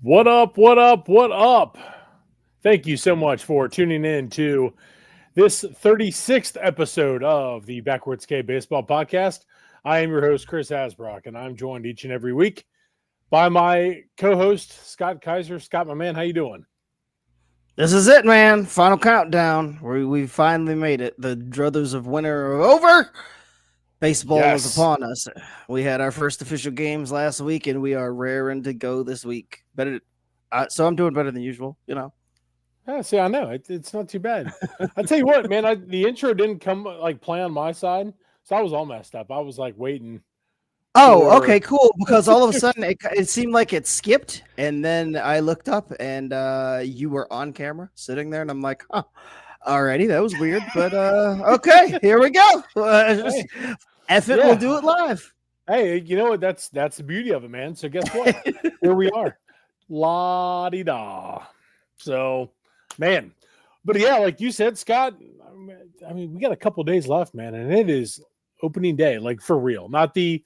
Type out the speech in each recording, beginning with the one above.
What up, what up, what up? Thank you so much for tuning in to this 36th episode of the Backwards K Baseball Podcast. I am your host, Chris Hasbrock, and I'm joined each and every week by my co-host, Scott Kaiser. Scott, my man, how you doing? This is it, man. Final countdown. We finally made it. The druthers of winter are over. Baseball is upon us. We had our first official games last week, and we are raring to go this week. So I'm doing better than usual, you know. Yeah, see, I know. It's not too bad. I tell you what, man, the intro didn't come play on my side, so I was all messed up. I was waiting. Oh, okay, cool. Because all of a sudden it seemed like it skipped, and then I looked up and you were on camera sitting there, and I'm like, huh, alrighty, that was weird, but okay, here we go. We'll do it live. Hey, you know what? That's the beauty of it, man. So guess what? Here we are, la-di-da. So, man, but yeah, like you said, Scott. I mean, we got a couple days left, man, and it is opening day, for real. Not the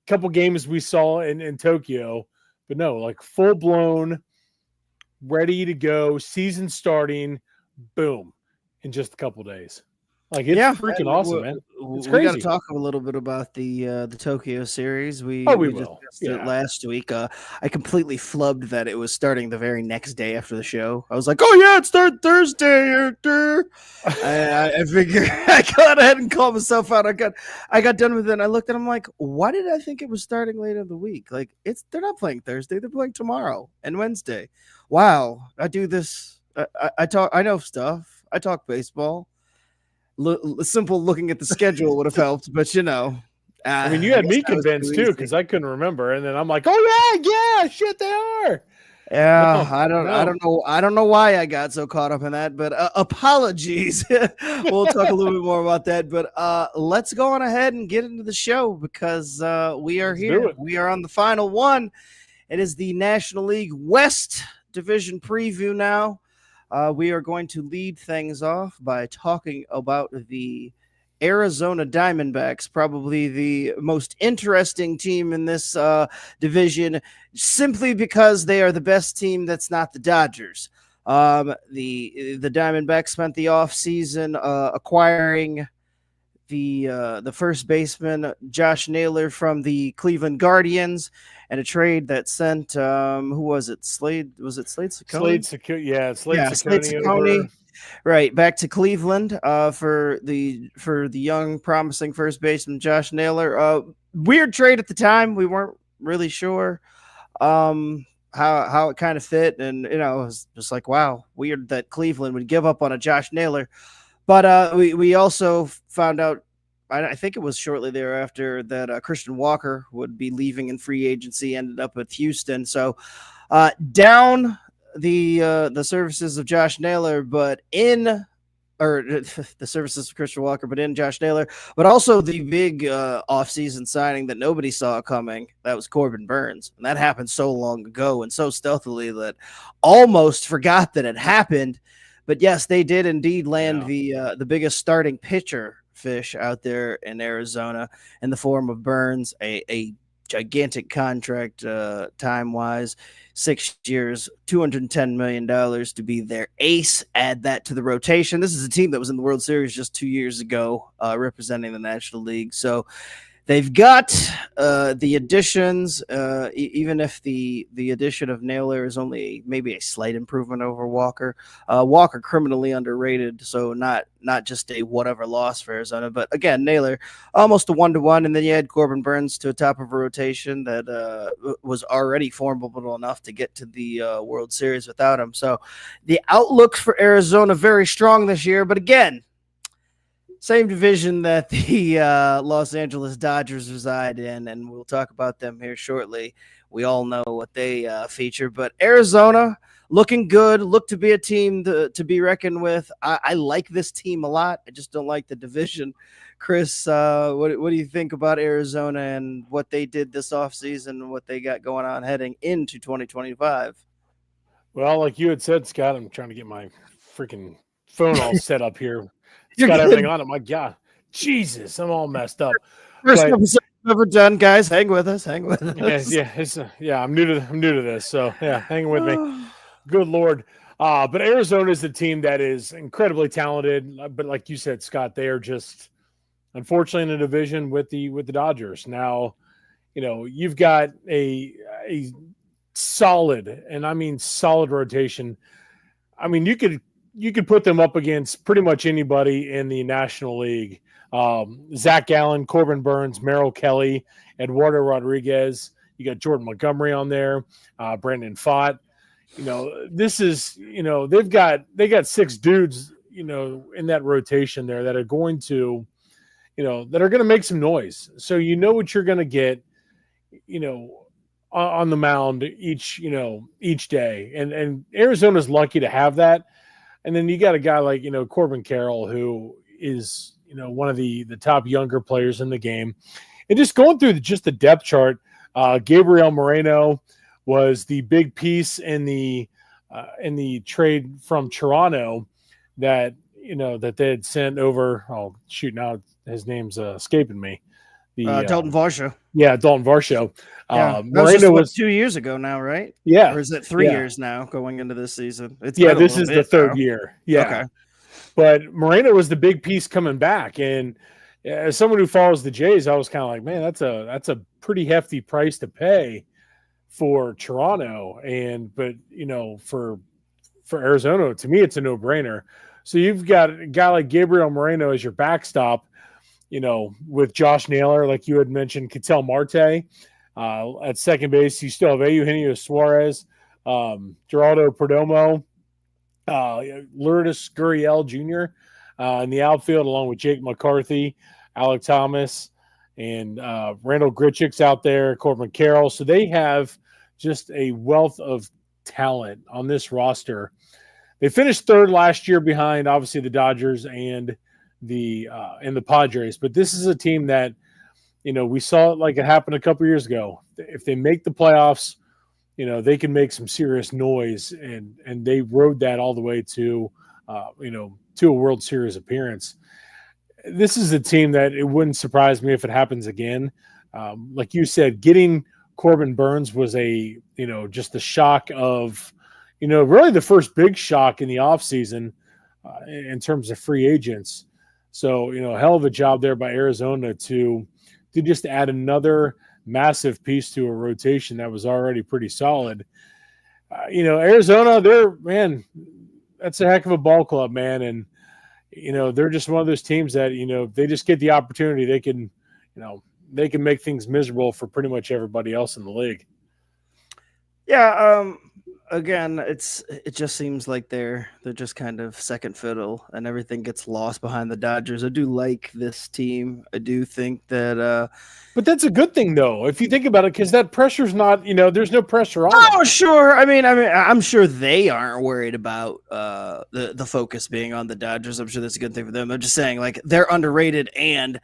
couple games we saw in Tokyo, but no, full blown, ready to go, season starting, boom, in just a couple days. It's freaking awesome, man. It's crazy. We got to talk a little bit about the Tokyo series. We will. Just it last week. I completely flubbed that it was starting the very next day after the show. I was like, "Oh yeah, it started Thursday." I figured I got ahead and called myself out. I got done with it. And I looked at him like, "Why did I think it was starting later in the week? They're not playing Thursday. They're playing tomorrow and Wednesday." Wow, I do this. I talk. I know stuff. I talk baseball. Simple looking at the schedule would have helped, but I mean, you had me convinced too, because I couldn't remember, and then I'm like, "Oh yeah, shit, they are." Yeah, I don't know why I got so caught up in that, but apologies. We'll talk a little bit more about that, but let's go on ahead and get into the show because we are here. We are on the final one. It is the National League West Division preview now. We are going to lead things off by talking about the Arizona Diamondbacks, probably the most interesting team in this division, simply because they are the best team that's not the Dodgers. The Diamondbacks spent the offseason acquiring the first baseman Josh Naylor from the Cleveland Guardians, and a trade that sent who was it? Slade Ciccone? Slade Ciccone. Right, back to Cleveland for the young promising first baseman Josh Naylor. Weird trade at the time. We weren't really sure how it kind of fit, and it was just like, wow, weird that Cleveland would give up on a Josh Naylor. But we also found out, I think it was shortly thereafter, that Christian Walker would be leaving in free agency, ended up with Houston. So down the services of Josh Naylor, the services of Christian Walker, but in Josh Naylor, but also the big offseason signing that nobody saw coming. That was Corbin Burns. And that happened so long ago and so stealthily that almost forgot that it happened. But yes, they did indeed land the biggest starting pitcher fish out there in Arizona in the form of Burns, a gigantic contract time-wise, 6 years, $210 million to be their ace. Add that to the rotation. This is a team that was in the World Series just 2 years ago, representing the National League. So they've got the additions, even if the addition of Naylor is only maybe a slight improvement over Walker. Walker criminally underrated, so not just a whatever loss for Arizona. But again, Naylor almost a 1-to-1, and then you had Corbin Burns to the top of a rotation that was already formidable enough to get to the World Series without him. So the outlook for Arizona very strong this year, but again, same division that the Los Angeles Dodgers reside in, and we'll talk about them here shortly. We all know what they feature, but Arizona looking good, look to be a team to be reckoned with. I like this team a lot. I just don't like the division. Chris, what do you think about Arizona and what they did this offseason and what they got going on heading into 2025? Well, like you had said, Scott, I'm trying to get my freaking phone all set up here. It's got everything on it. My God, Jesus, I'm all messed up. First episode Never done, guys. Hang with us. Hang with us. I'm new to this, so yeah, hang with me. Good Lord. But Arizona is a team that is incredibly talented. But like you said, Scott, they are just unfortunately in a division with the Dodgers. Now, you've got a solid, and I mean solid rotation. I mean, you could put them up against pretty much anybody in the National League. Zach Allen, Corbin Burns, Merrill Kelly, Eduardo Rodriguez. You got Jordan Montgomery on there, Brandon Pfaadt. This is they got 6 dudes in that rotation there that are going to make some noise. So what you're going to get on the mound each day, and Arizona's lucky to have that. And then you got a guy like Corbin Carroll, who is one of the top younger players in the game. And just going through just the depth chart, Gabriel Moreno was the big piece in the trade from Toronto that that they had sent over. Oh shoot, now his name's escaping me. Dalton Varsho. Yeah, Dalton Varsho. Moreno was 2 years ago now, right? Yeah. Or is it 3 years now going into this season? This is the third year. Yeah. Okay. But Moreno was the big piece coming back. And as someone who follows the Jays, I was kind of like, man, that's a pretty hefty price to pay for Toronto. But for Arizona, to me, it's a no-brainer. So you've got a guy like Gabriel Moreno as your backstop, with Josh Naylor, like you had mentioned, Ketel Marte. At second base, you still have Eugenio Suarez, Geraldo Perdomo, Lourdes Gurriel Jr. In the outfield, along with Jake McCarthy, Alec Thomas, and Randall Grichuk's out there, Corbin Carroll. So they have just a wealth of talent on this roster. They finished third last year behind, obviously, the Dodgers and the Padres. But this is a team that, we saw it like it happened a couple years ago. If they make the playoffs, they can make some serious noise, and they rode that all the way to a World Series appearance. This is a team that it wouldn't surprise me if it happens again. Like you said, getting Corbin Burns was just the shock of, really the first big shock in the offseason in terms of free agents. So, hell of a job there by Arizona to just add another massive piece to a rotation that was already pretty solid. Arizona, that's a heck of a ball club, man. And, they're just one of those teams that, if they just get the opportunity, they can make things miserable for pretty much everybody else in the league. Yeah. Again, it just seems like they're just kind of second fiddle, and everything gets lost behind the Dodgers. I do like this team. I do think that, but that's a good thing though, if you think about it, because that pressure's not, there's no pressure on. Oh, sure. I mean, I'm sure they aren't worried about the focus being on the Dodgers. I'm sure that's a good thing for them. I'm just saying, like, they're underrated, and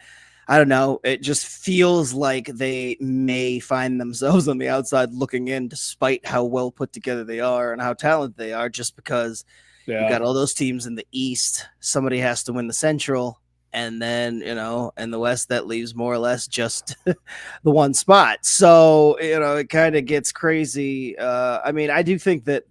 I don't know. It just feels like they may find themselves on the outside looking in, despite how well put together they are and how talented they are, just because you got all those teams in the East. Somebody has to win the Central. And then, in the West, that leaves more or less just the one spot. So, it kind of gets crazy. I mean, I do think that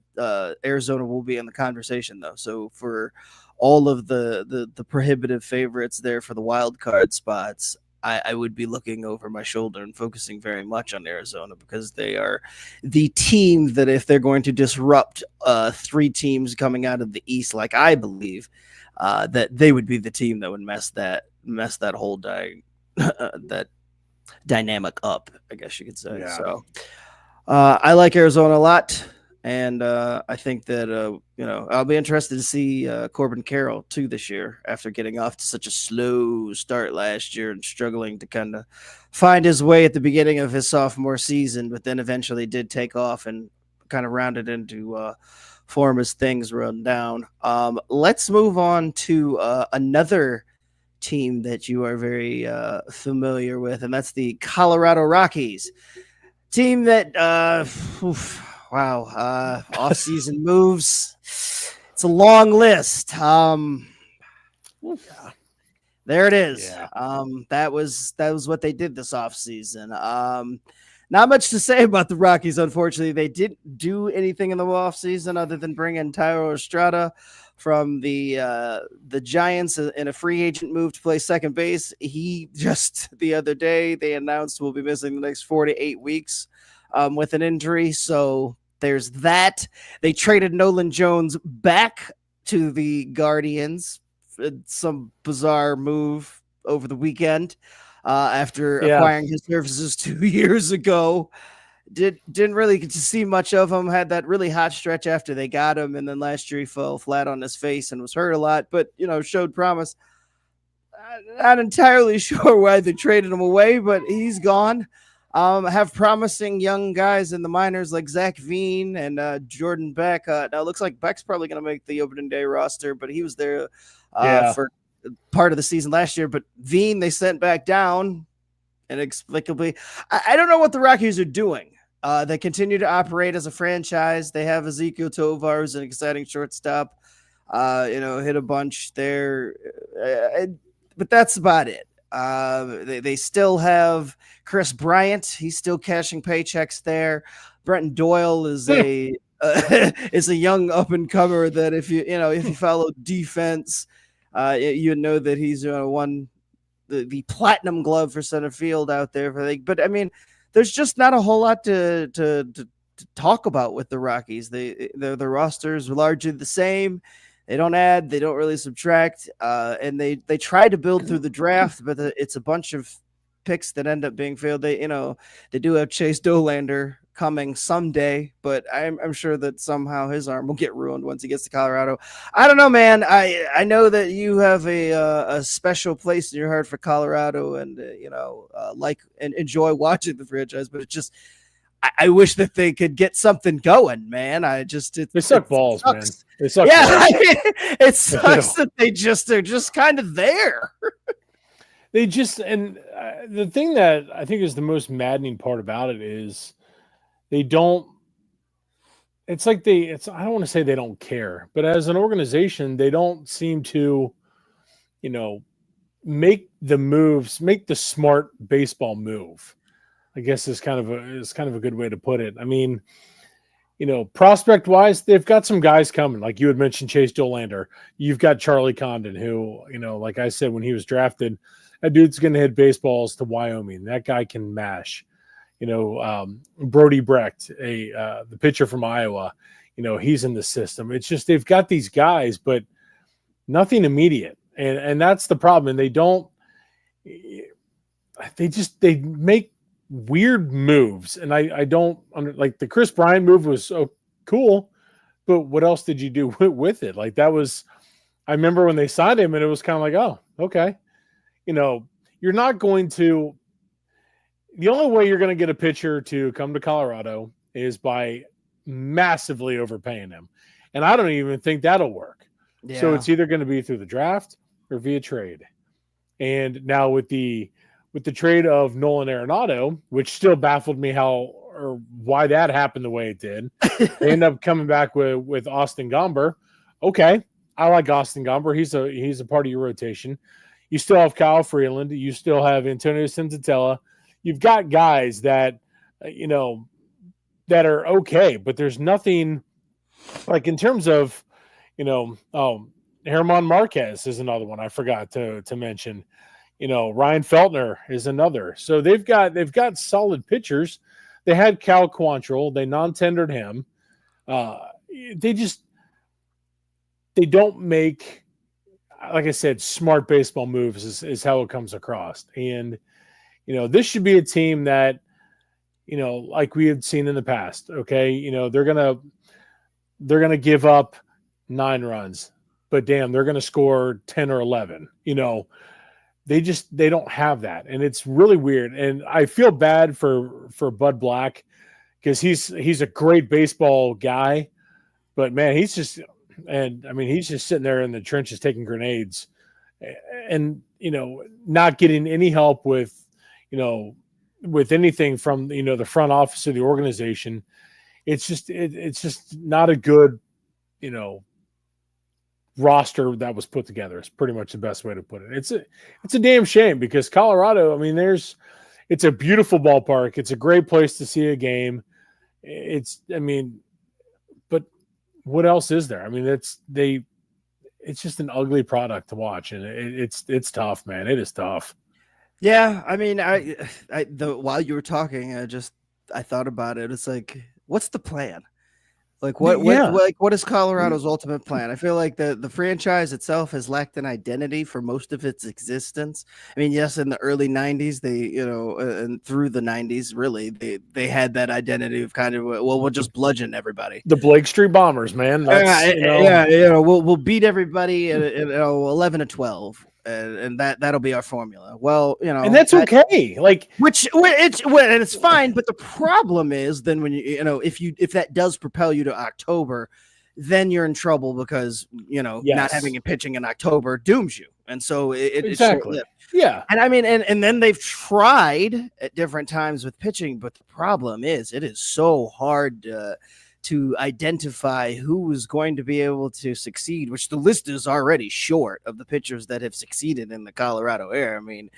Arizona will be in the conversation, though. So for all of the prohibitive favorites there for the wild card spots, I would be looking over my shoulder and focusing very much on Arizona, because they are the team that, if they're going to disrupt 3 teams coming out of the East, like I believe, that they would be the team that would mess that whole that dynamic up, I guess you could say. Yeah. So I like Arizona a lot. And I think that, I'll be interested to see Corbin Carroll, too, this year, after getting off to such a slow start last year and struggling to kind of find his way at the beginning of his sophomore season, but then eventually did take off and kind of rounded into form as things run down. Let's move on to another team that you are very familiar with, and that's the Colorado Rockies. Team that off-season moves. It's a long list. There it is. Yeah. That was what they did this offseason. Not much to say about the Rockies, unfortunately. They didn't do anything in the offseason other than bring in Tyler Estrada from the Giants in a free agent move to play second base. He just the other day they announced will be missing the next 4 to 8 weeks with an injury. So there's that. They traded Nolan Jones back to the Guardians. Some bizarre move over the weekend after acquiring his services 2 years ago. Didn't really get to see much of him. Had that really hot stretch after they got him, and then last year he fell flat on his face and was hurt a lot, but showed promise. Not entirely sure why they traded him away, but he's gone. Have promising young guys in the minors like Zach Veen and Jordan Beck. Now it looks like Beck's probably going to make the opening day roster, but he was there for part of the season last year. But Veen they sent back down inexplicably. I don't know what the Rockies are doing. They continue to operate as a franchise. They have Ezekiel Tovar, who's an exciting shortstop. Hit a bunch there, but that's about it. They still have Chris Bryant. He's still cashing paychecks there. Brenton Doyle is a young up and comer that if you follow defense, you know that he's won the platinum glove for center field out there. But I mean, there's just not a whole lot to talk about with the Rockies. The rosters are largely the same. They don't add, they don't really subtract, and they try to build through the draft, but it's a bunch of picks that end up being failed. They do have Chase Dolander coming someday, but I'm sure that somehow his arm will get ruined once he gets to Colorado. I don't know, man. I know that you have a special place in your heart for Colorado, and like and enjoy watching the franchise, but it's just I wish that they could get something going, man. They suck balls, sucks. man. They suck. Yeah, it sucks that they're just kind of there. They just the thing that I think is the most maddening part about it is they don't. It's like I don't want to say they don't care, but as an organization, they don't seem to, make the moves, make the smart baseball move. I guess is kind of a good way to put it. I mean, prospect wise, they've got some guys coming. Like you had mentioned, Chase Dolander. You've got Charlie Condon, who, like I said, when he was drafted, that dude's going to hit baseballs to Wyoming. That guy can mash. Brody Brecht, the pitcher from Iowa, he's in the system. It's just they've got these guys, but nothing immediate. And that's the problem. And they make weird moves, and I don't like the Chris Bryant move was so cool, but what else did you do with it? Like that was, I remember when they signed him, and it was kind of like, oh, okay, you're not going to. The only way you're going to get a pitcher to come to Colorado is by massively overpaying him, and I don't even think that'll work. Yeah. So it's either going to be through the draft or via trade, and now with the trade of Nolan Arenado, which still baffled me why that happened the way it did. They end up coming back with Austin Gomber. Okay, I like Austin Gomber. He's a part of your rotation. You still have Kyle Freeland. You still have Antonio Senzatella. You've got guys that that are okay, but there's nothing like in terms of Herman Marquez is another one I forgot to mention. Ryan Feltner is another. So they've got solid pitchers. They had Cal Quantrill. They non-tendered him. They don't make, like I said, smart baseball moves is how it comes across. And, this should be a team that, like we had seen in the past. Okay. They're going to give up 9 runs, but damn, they're going to score 10 or 11, They don't have that, and it's really weird. And I feel bad for Bud Black because he's a great baseball guy, but man, he's just sitting there in the trenches taking grenades, and not getting any help with anything from the front office of the organization. It's just not a good roster that was put together. Is pretty much the best way to put it. It's a damn shame because Colorado. I mean, it's a beautiful ballpark. It's a great place to see a game. But what else is there? I mean, it's just an ugly product to watch, and it's tough, man. It is tough. Yeah, I mean, while you were talking, I thought about it. It's like, what's the plan? Like what is Colorado's ultimate plan? I feel like the franchise itself has lacked an identity for most of its existence. I mean, yes, in the early 90s, and through the 90s, really, they had that identity of kind of, well, we'll just bludgeon everybody. The Blake Street Bombers, man. We'll beat everybody at 11-12. And that'll be our formula. Well, and that's okay. Like it's fine. But the problem is then when if that does propel you to October, then you're in trouble because not having a pitching in October dooms you. And so exactly. Yeah. And I mean, and then they've tried at different times with pitching, but the problem is it is so hard to identify who is going to be able to succeed, which the list is already short of the pitchers that have succeeded in the Colorado era. I mean,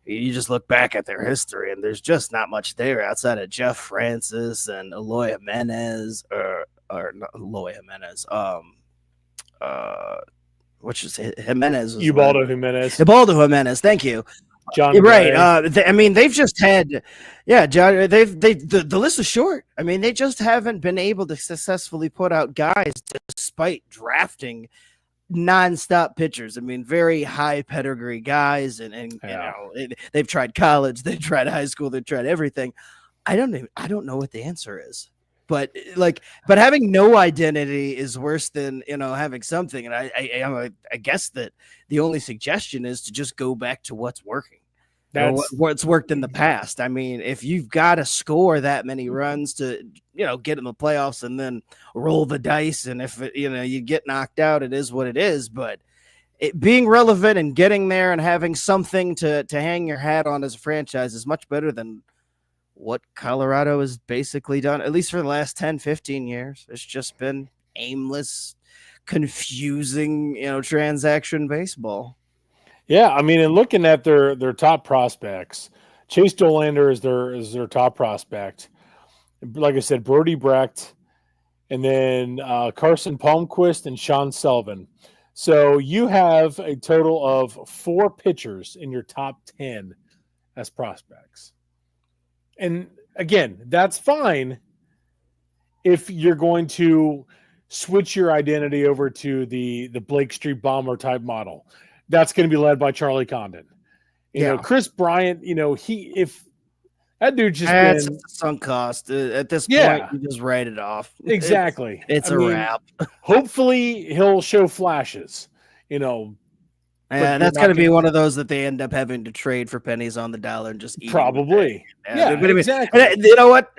you just look back at their history and there's just not much there outside of Jeff Francis and Eloy Jimenez or not Eloy Jimenez. Which is Jimenez. Ubaldo Jimenez. Ubaldo Jimenez. Thank you. John right. I mean, they've just had, John. The list is short. I mean, they just haven't been able to successfully put out guys despite drafting nonstop pitchers. I mean, very high pedigree guys, and they've tried college, they've tried high school, they've tried everything. I don't know what the answer is. But having no identity is worse than having something. And I guess that the only suggestion is to just go back to what's working. What's worked in the past. I mean, if you've got to score that many runs to get in the playoffs and then roll the dice, and if you get knocked out, it is what it is. But being relevant and getting there and having something to hang your hat on as a franchise is much better than what Colorado has basically done, at least for the last 10, 15 years. It's just been aimless, confusing, transaction baseball. Yeah, I mean, and looking at their top prospects, Chase Dollander is their top prospect. Like I said, Brody Brecht, and then Carson Palmquist and Sean Sullivan. So you have a total of 4 pitchers in your top 10 as prospects. And again, that's fine if you're going to switch your identity over to the Blake Street Bomber type model. That's going to be led by Charlie Condon. You know, Chris Bryant, if that dude just that's a sunk cost. At this point, you just write it off. Exactly. It's a wrap. Hopefully he'll show flashes, that's going to be one of those that they end up having to trade for pennies on the dollar and just eat. Probably. Yeah, exactly. And you know what?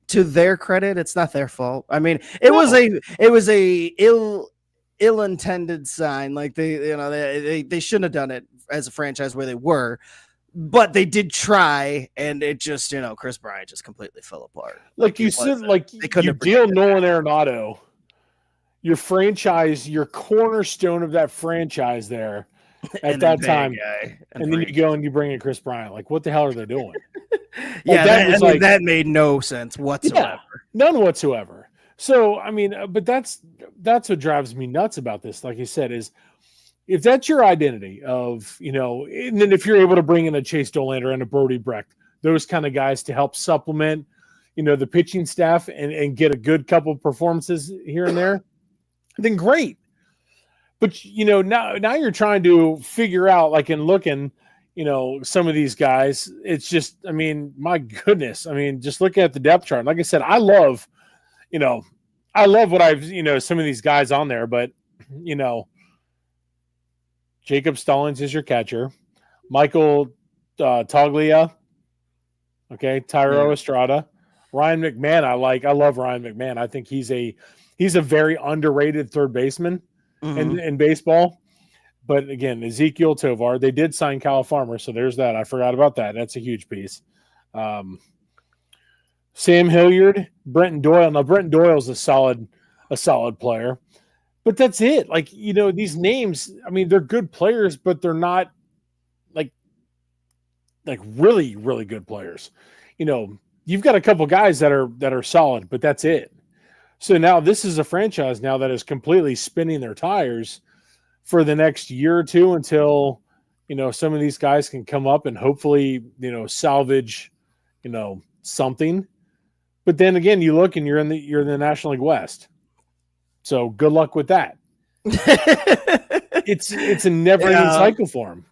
To their credit, it's not their fault. I mean, it was a ill-intended sign. Like they shouldn't have done it as a franchise where they were, but they did try, and it just Chris Bryant just completely fell apart. Like you said, you deal Nolan Arenado, your franchise, your cornerstone of that franchise there. At that time, and then you go and you bring in Chris Bryant. Like, what the hell are they doing? That made no sense whatsoever. None whatsoever. So, I mean, but that's what drives me nuts about this. Like I said, is if that's your identity of, and then if you're able to bring in a Chase Dollander and a Brody Brecht, those kind of guys to help supplement, the pitching staff and get a good couple of performances here and there, then great. But, now you're trying to figure out, like in looking, some of these guys, it's just, I mean, my goodness. I mean, just looking at the depth chart. Like I said, I love what I've, some of these guys on there, but, Jacob Stallings is your catcher. Michael Toglia. Okay. Tyro Estrada. Ryan McMahon. I love Ryan McMahon. I think he's a very underrated third baseman. In baseball. But again, Ezekiel Tovar, they did sign Kyle Farmer, so there's that. I forgot about that. That's a huge piece. Sam Hilliard, Brenton Doyle. Now Brenton Doyle's a solid player, but that's it. Like, these names, I mean, they're good players, but they're not like really, really good players. You've got a couple guys that are solid, but that's it. So now this is a franchise now that is completely spinning their tires for the next year or two until some of these guys can come up and hopefully salvage something. But then again, you look and you're in the National League West. So good luck with that. It's a never-ending cycle for them.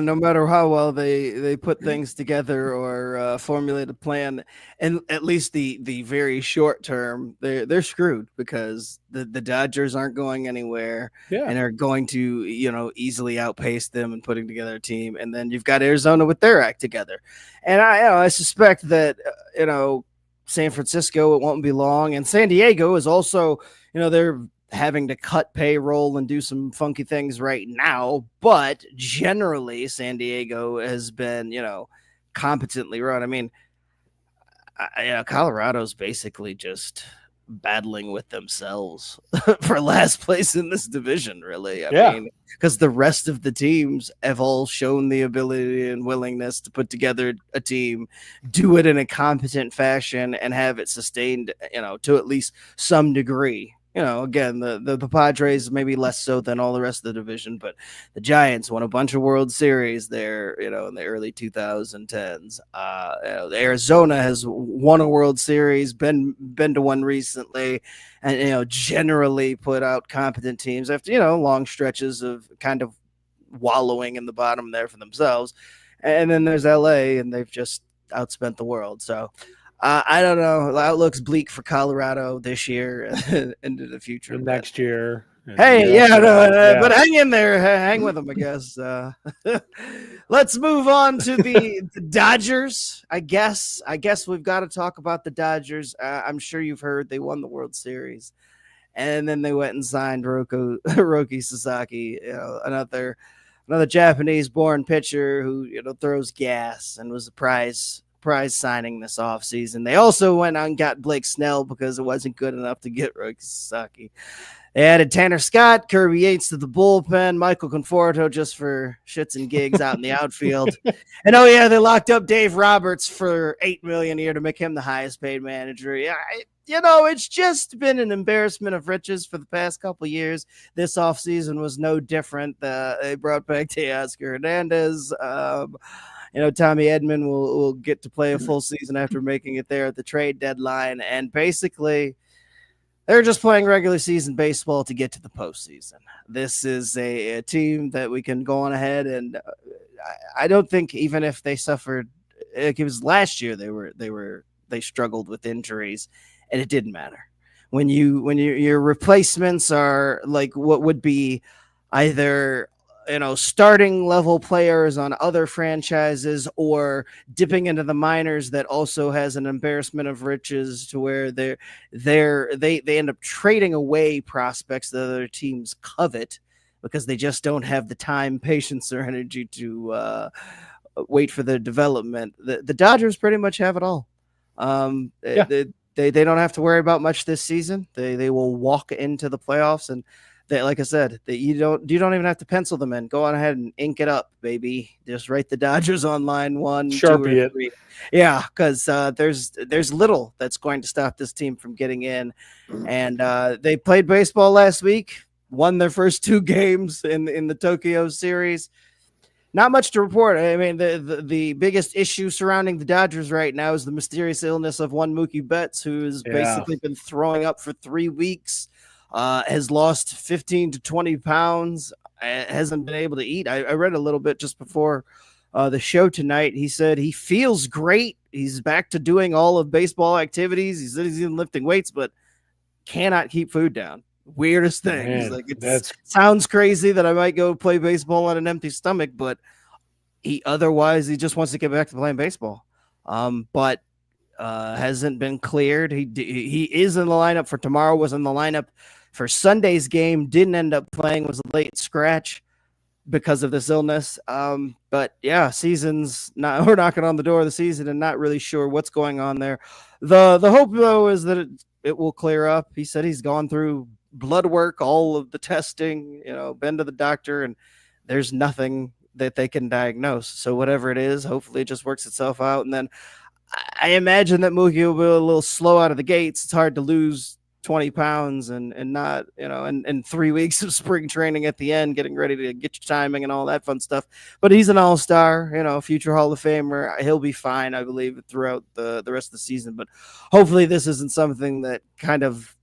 No matter how well they put things together or formulate a plan, and at least the very short term, they're screwed because the Dodgers aren't going anywhere and are going to easily outpace them and putting together a team. And then you've got Arizona with their act together, and I suspect that San Francisco, it won't be long, and San Diego is also they're having to cut payroll and do some funky things right now, but generally San Diego has been, competently run. I mean, Colorado's basically just battling with themselves for last place in this division, really. I mean, because the rest of the teams have all shown the ability and willingness to put together a team, do it in a competent fashion, and have it sustained, to at least some degree. Again, the Padres maybe less so than all the rest of the division, but the Giants won a bunch of World Series there, in the early 2010s. Arizona has won a World Series, been to one recently, and generally put out competent teams after long stretches of kind of wallowing in the bottom there for themselves. And then there's LA, and they've just outspent the world. So I don't know. The outlook's bleak for Colorado this year and into the future. And next year. Hey, but hang in there. Hang with them, I guess. Let's move on to the Dodgers. I guess we've got to talk about the Dodgers. I'm sure you've heard they won the World Series. And then they went and signed Roki Sasaki, another Japanese-born pitcher who throws gas and was a prize signing this offseason. They also went out and got Blake Snell because it wasn't good enough to get Roki Sasaki. They added Tanner Scott, Kirby Yates to the bullpen, Michael Conforto just for shits and gigs out in the outfield. And they locked up Dave Roberts for $8 million a year to make him the highest paid manager. It's just been an embarrassment of riches for the past couple of years. This offseason was no different. They brought back Teoscar Hernandez. Tommy Edman will get to play a full season after making it there at the trade deadline. And basically, they're just playing regular season baseball to get to the postseason. This is a team that we can go on ahead. And I don't think even if they suffered, it was last year they struggled with injuries, and it didn't matter. When your replacements are like what would be either starting level players on other franchises or dipping into the minors that also has an embarrassment of riches to where they end up trading away prospects that other teams covet because they just don't have the time, patience, or energy to wait for their development. The Dodgers pretty much have it all. They don't have to worry about much this season. They will walk into the playoffs, and like I said, you don't even have to pencil them in. Go on ahead and ink it up, baby. Just write the Dodgers on line 1, Sharpie 2, or 3. Yeah, because there's little that's going to stop this team from getting in. And they played baseball last week, won their first 2 games in the Tokyo series. Not much to report. I mean, the biggest issue surrounding the Dodgers right now is the mysterious illness of one Mookie Betts, who's basically been throwing up for 3 weeks. Has lost 15 to 20 pounds, hasn't been able to eat. I read a little bit just before the show tonight. He said he feels great. He's back to doing all of baseball activities. He said he's even lifting weights, but cannot keep food down. Weirdest thing. Man, like sounds crazy that I might go play baseball on an empty stomach, but he just wants to get back to playing baseball. But hasn't been cleared. He is in the lineup for tomorrow, was in the lineup for Sunday's game, didn't end up playing, was a late scratch because of this illness. But yeah, we're knocking on the door of the season and not really sure what's going on there. The hope though is that it will clear up. He said he's gone through blood work, all of the testing, been to the doctor, and there's nothing that they can diagnose. So whatever it is, hopefully it just works itself out. And then I imagine that Mookie will be a little slow out of the gates. It's hard to lose 20 pounds and not, and 3 weeks of spring training at the end, getting ready to get your timing and all that fun stuff. But he's an all-star, future Hall of Famer. He'll be fine, I believe, throughout the rest of the season. But hopefully this isn't something that kind of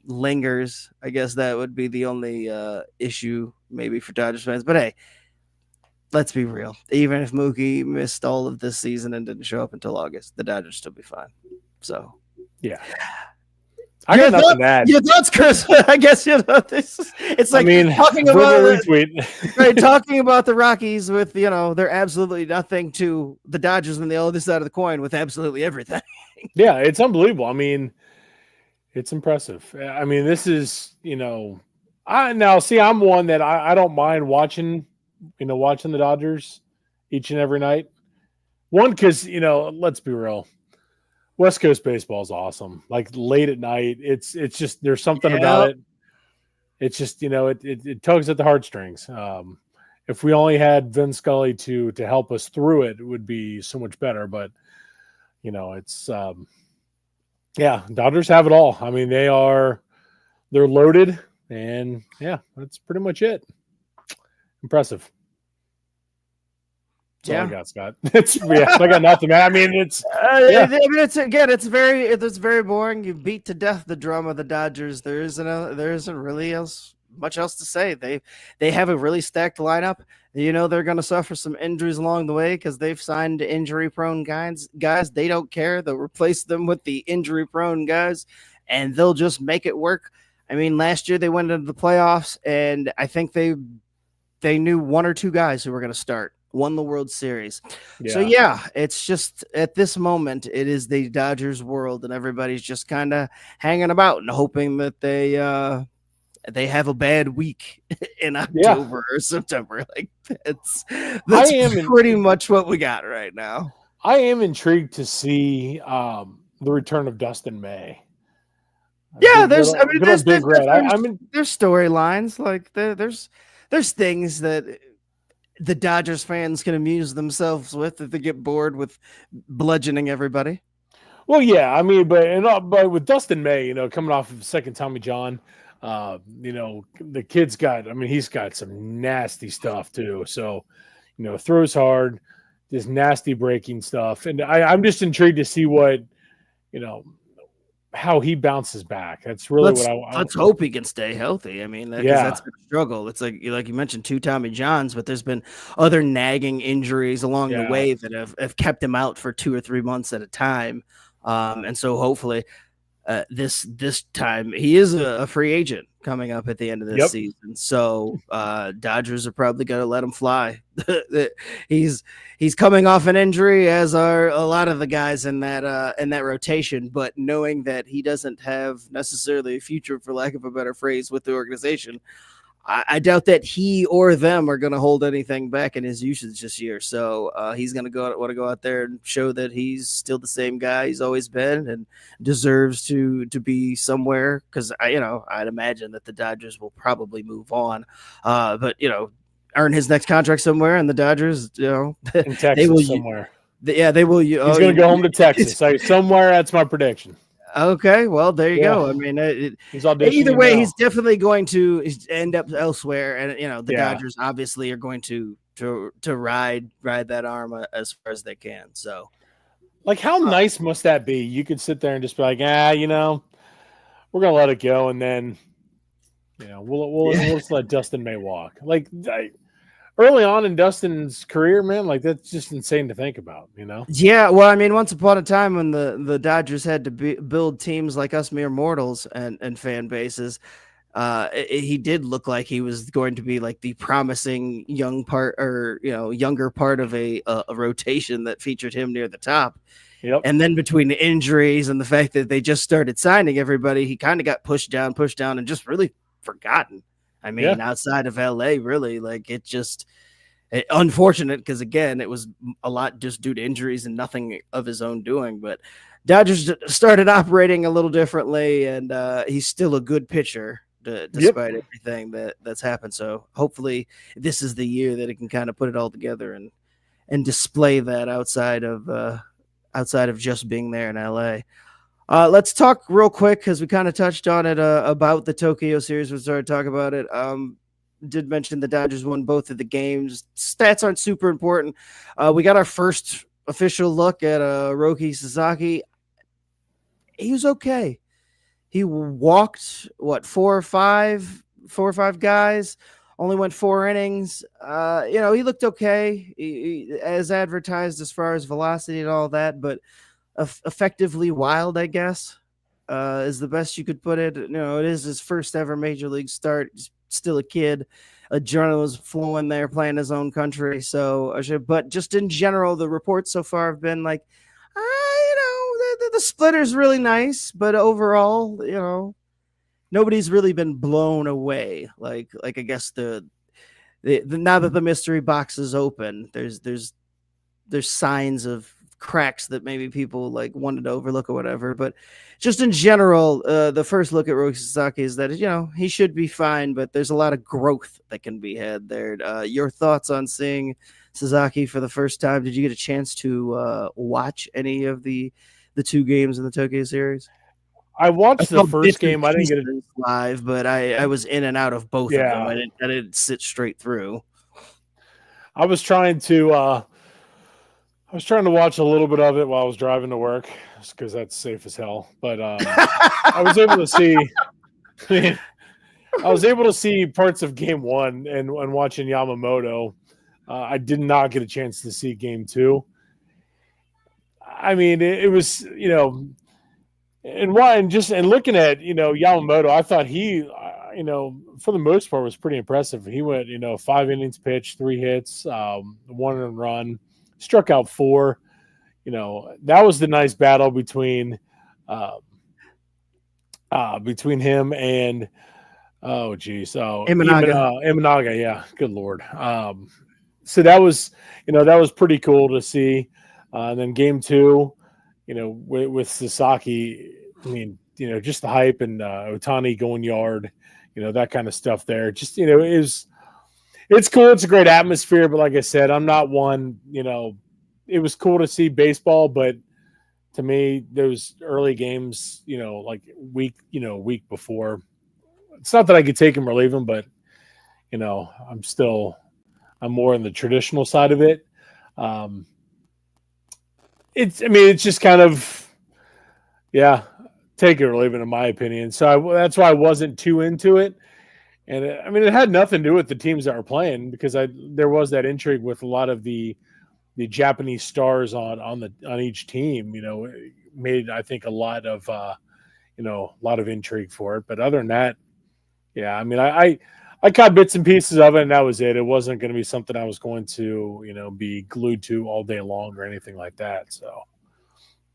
lingers. I guess that would be the only issue maybe for Dodgers fans. But hey, let's be real. Even if Mookie missed all of this season and didn't show up until August, the Dodgers still be fine. So, yeah. I got nothing to add. Your thoughts, Chris? I guess it's like talking about right, talking about the Rockies with they're absolutely nothing to the Dodgers on the other side of the coin with absolutely everything. Yeah, it's unbelievable. I mean, it's impressive. I mean, this is I'm one that I don't mind watching the Dodgers each and every night. One, because let's be real. West Coast baseball is awesome. Like late at night, it's just there's something about it. It's just it tugs at the heartstrings. If we only had Vin Scully to help us through it, it would be so much better. But it's Dodgers have it all. I mean, they're loaded, and that's pretty much it. Impressive. That's all I got, Scott. I got nothing, man. I mean, it's very boring. You beat to death the drum of the Dodgers. There isn't really much else to say. They have a really stacked lineup. They're going to suffer some injuries along the way because they've signed injury-prone guys. They don't care. They'll replace them with the injury-prone guys, and they'll just make it work. I mean, last year they went into the playoffs, and I think they knew one or two guys who were going to start. Won the World Series. Yeah. So it's just at this moment, it is the Dodgers world, and everybody's just kind of hanging about and hoping that they have a bad week in October or September. Like that's pretty much what we got right now. I am intrigued to see the return of Dustin May. There's storylines, like there's things that the Dodgers fans can amuse themselves with if they get bored with bludgeoning everybody. Well, yeah, I mean, but with Dustin May, coming off of second Tommy John, the kid's he's got some nasty stuff too. So, throws hard, just nasty breaking stuff, and I'm just intrigued to see what, how he bounces back. That's really let's hope he can stay healthy. I mean, that's been a struggle. It's like you mentioned 2 Tommy Johns, but there's been other nagging injuries along the way that have kept him out for 2 or 3 months at a time. And so hopefully this time he is a free agent coming up at the end of this season. So Dodgers are probably going to let him fly. He's coming off an injury, as are a lot of the guys in that rotation, but knowing that he doesn't have necessarily a future, for lack of a better phrase, with the organization, I doubt that he or them are going to hold anything back in his usage this year. So he's going to want to go out there and show that he's still the same guy he's always been and deserves to be somewhere. Because I'd imagine that the Dodgers will probably move on, but earn his next contract somewhere, and the Dodgers, in Texas somewhere. They will. He's going to go home to Texas. Somewhere, that's my prediction. Okay, well, there you go. I mean, either way, he's definitely going to end up elsewhere, and the Dodgers obviously are going to ride that arm as far as they can. So, like, how nice must that be? You could sit there and just be like, we're gonna let it go, and then we'll just let Dustin May walk. Like, early on in Dustin's career, man, like that's just insane to think about, Yeah, well, I mean, once upon a time when the Dodgers had to build teams like us mere mortals and fan bases, he did look like he was going to be like the promising young part, or younger part of a rotation that featured him near the top. Yep. And then between the injuries and the fact that they just started signing everybody, he kind of got pushed down, and just really forgotten. I mean, outside of LA, really, like unfortunate, because again, it was a lot just due to injuries and nothing of his own doing. But Dodgers started operating a little differently, and he's still a good pitcher, despite everything that's happened. So hopefully this is the year that it can kind of put it all together and display that outside of just being there in LA. Let's talk real quick because we kind of touched on it about the Tokyo series. We started talking about it. Did mention the Dodgers won both of the games. Stats aren't super important. We got our first official look at Roki Sasaki. He was okay. He walked four or five guys. Only went 4 innings. He looked okay, as advertised as far as velocity and all that, but effectively wild, I guess, is the best you could put it. It is his first ever major league start. He's still a kid. Adrenaline was flowing there, playing his own country. So, but just in general, the reports so far have been like, the splitter's really nice, but overall, nobody's really been blown away. Like I guess the now that the mystery box is open, there's signs of cracks that maybe people like wanted to overlook or whatever. But just in general, the first look at Roki Sasaki is that he should be fine, but there's a lot of growth that can be had there. Your thoughts on seeing Sasaki for the first time? Did you get a chance to watch any of the 2 games in the Tokyo series? I watched the first game. I didn't get it live, but I was in and out of both of them. I didn't sit straight through. I was trying to watch a little bit of it while I was driving to work because that's safe as hell. But I was able to see. I was able to see parts of Game 1 and watching Yamamoto. I did not get a chance to see Game 2. I mean, it was and looking at Yamamoto, I thought he for the most part was pretty impressive. He went 5 innings pitched, 3 hits, 1 run, struck out 4. That was the nice battle between him and Imanaga. Yeah, good lord. So that was pretty cool to see. And then Game 2, with Sasaki, I mean, just the hype and Ohtani going yard, that kind of stuff there. Just, it's cool. It's a great atmosphere. But like I said, I'm not one, it was cool to see baseball. But to me, those early games, like week before, it's not that I could take them or leave them, but, I'm more in the traditional side of it. It's just kind of, take it or leave it, in my opinion. So that's why I wasn't too into it. And it had nothing to do with the teams that were playing because there was that intrigue with a lot of the Japanese stars on each team. Made I think a lot of intrigue for it. But other than that, I caught bits and pieces of it, and that was it. It wasn't going to be something I was going to, be glued to all day long or anything like that. So,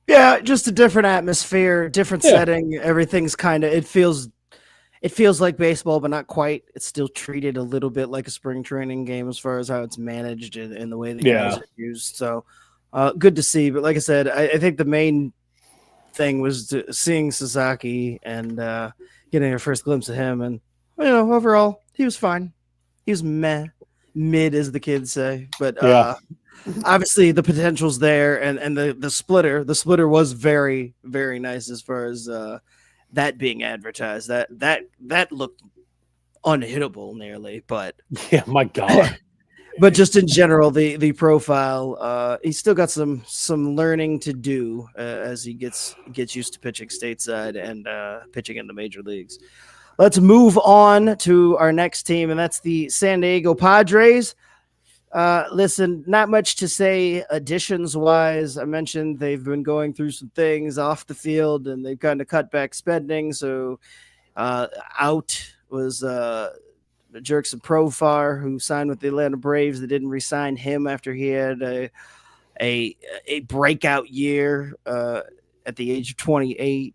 yeah, just a different atmosphere, different setting. Everything's it feels like baseball, but not quite. It's still treated a little bit like a spring training game as far as how it's managed and the way the guys are used. So, good to see. But like I said, I think the main thing was seeing Sasaki and getting a first glimpse of him, and overall. He was fine. He was mid, as the kids say. But obviously the potential's there, and the splitter was very, very nice as far as that being advertised. That looked unhittable nearly, but yeah, my God. But just in general, the profile, he's still got some learning to do as he gets used to pitching stateside and pitching in the major leagues. Let's move on to our next team, and that's the San Diego Padres. Listen, not much to say additions-wise. I mentioned they've been going through some things off the field, and they've kind of cut back spending. So out was Jerkson Profar, who signed with the Atlanta Braves. They didn't re-sign him after he had a breakout year at the age of 28.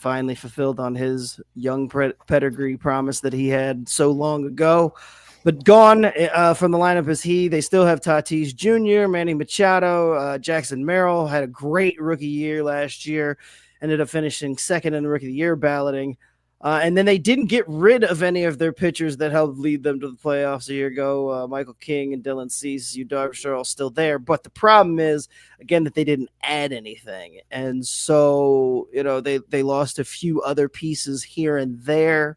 Finally fulfilled on his young pedigree promise that he had so long ago. But gone from the lineup is he. They still have Tatis Jr., Manny Machado, Jackson Merrill had a great rookie year last year. Ended up finishing second in the Rookie of the Year balloting. And then they didn't get rid of any of their pitchers that helped lead them to the playoffs a year ago. Michael King and Dylan Cease, Yu Darvish are all still there. But the problem is, again, that they didn't add anything. And so, they lost a few other pieces here and there.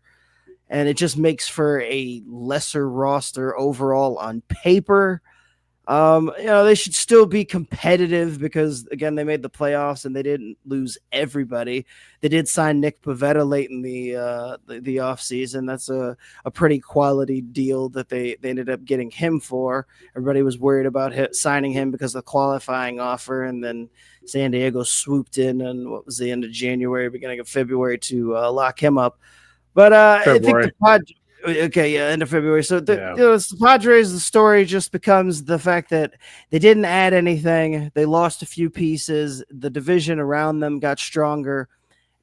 And it just makes for a lesser roster overall on paper. They should still be competitive because, again, they made the playoffs and they didn't lose everybody. They did sign Nick Pivetta late in the offseason. That's a pretty quality deal that they ended up getting him for. Everybody was worried about signing him because of the qualifying offer, and then San Diego swooped in on what was the end of January, beginning of February to lock him up. But I think the Padres. Okay, yeah, end of February. So the Padres, the story just becomes the fact that they didn't add anything. They lost a few pieces. The division around them got stronger,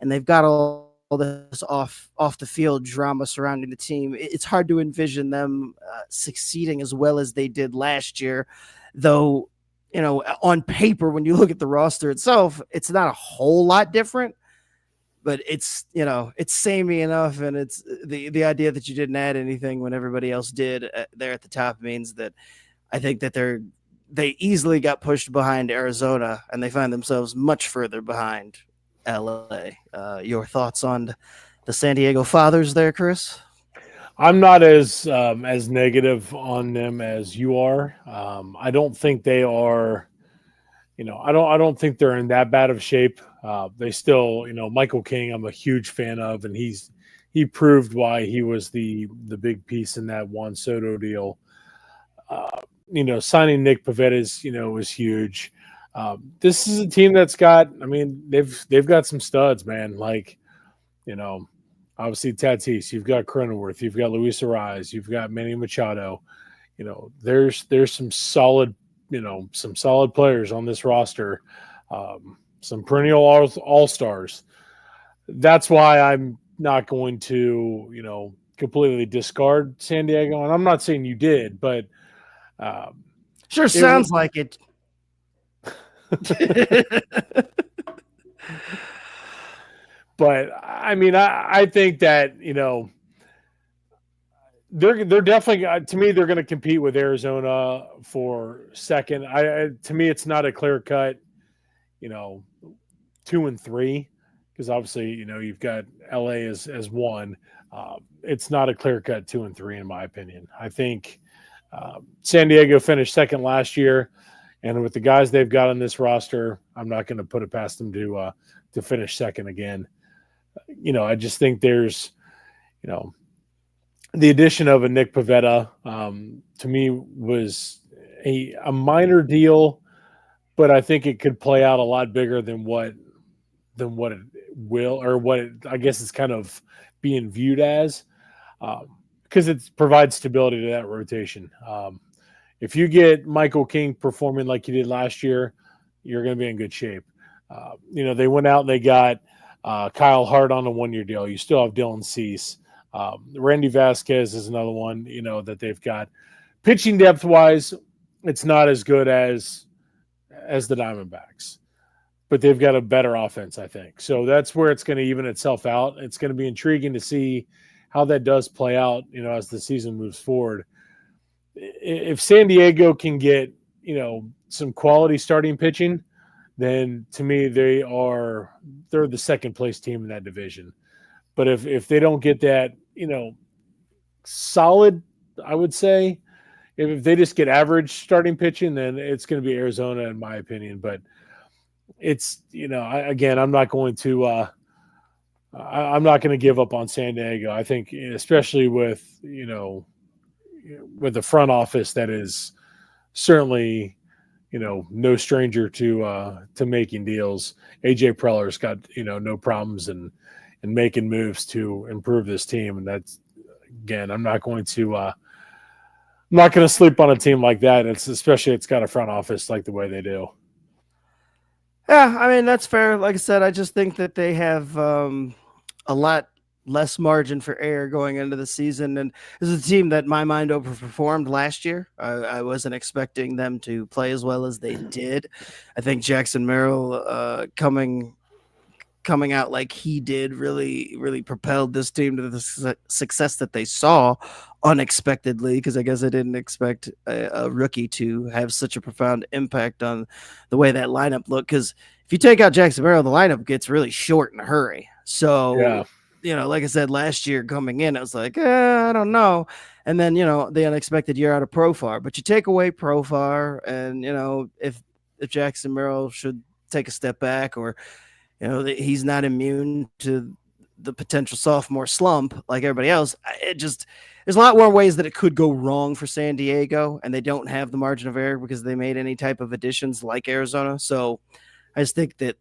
and they've got all this off the field drama surrounding the team. It's hard to envision them succeeding as well as they did last year, though. On paper, when you look at the roster itself, it's not a whole lot different. But it's samey enough, and it's the idea that you didn't add anything when everybody else did there at the top means that I think that they easily got pushed behind Arizona, and they find themselves much further behind LA. Your thoughts on the San Diego Fathers there, Chris? I'm not as negative on them as you are. I don't think they are. I don't think they're in that bad of shape. They still, Michael King, I'm a huge fan of, and he proved why he was the big piece in that Juan Soto deal. Signing Nick Pivetta was huge. This is a team that's got, they've got some studs, man. Like, obviously Tatis, you've got Cronenworth, you've got Luis Ariz, you've got Manny Machado. There's some solid players on this roster, some perennial all-stars. That's why I'm not going to, completely discard San Diego. And I'm not saying you did, but sure sounds like it. But I think that, they're definitely, to me, they're going to compete with Arizona for second. To me, it's not a clear cut, 2 and 3, because obviously, you've got LA as one. It's not a clear cut 2 and 3, in my opinion. I think San Diego finished second last year, and with the guys they've got on this roster, I'm not going to put it past them to finish second again. I just think there's, the addition of a Nick Pivetta, to me, was a minor deal, but I think it could play out a lot bigger than what it will, or what I guess it's kind of being viewed as, because it provides stability to that rotation. If you get Michael King performing like he did last year, you're going to be in good shape. They went out and they got Kyle Hart on a 1-year deal. You still have Dylan Cease. Randy Vasquez is another one, that they've got. Pitching depth-wise, it's not as good as the Diamondbacks, but they've got a better offense, I think. So that's where it's going to even itself out. It's going to be intriguing to see how that does play out, as the season moves forward. If San Diego can get, some quality starting pitching, then to me they're the second place team in that division. But if they don't get that, solid, I would say, if they just get average starting pitching, then it's going to be Arizona, in my opinion. But it's, I'm not going to I'm not going to give up on San Diego. I think, especially with the front office that is certainly, no stranger to making deals. AJ Preller's got, no problems and making moves to improve this team. And that's, again, I'm not going to sleep on a team like that. It's got a front office like the way they do. Yeah, that's fair. Like I said, I just think that they have a lot less margin for error going into the season. And this is a team that, in my mind, overperformed last year. I wasn't expecting them to play as well as they did. I think Jackson Merrill coming coming out like he did really propelled this team to the success that they saw unexpectedly, because I guess I didn't expect a rookie to have such a profound impact on the way that lineup looked. Because if you take out Jackson Merrill, the lineup gets really short in a hurry. So, like I said, last year coming in, I was like, I don't know. And then, the unexpected year out of Profar. But you take away Profar, and, if Jackson Merrill should take a step back, or he's not immune to the potential sophomore slump like everybody else, there's a lot more ways that it could go wrong for San Diego, and they don't have the margin of error because they made any type of additions like Arizona. So I just think that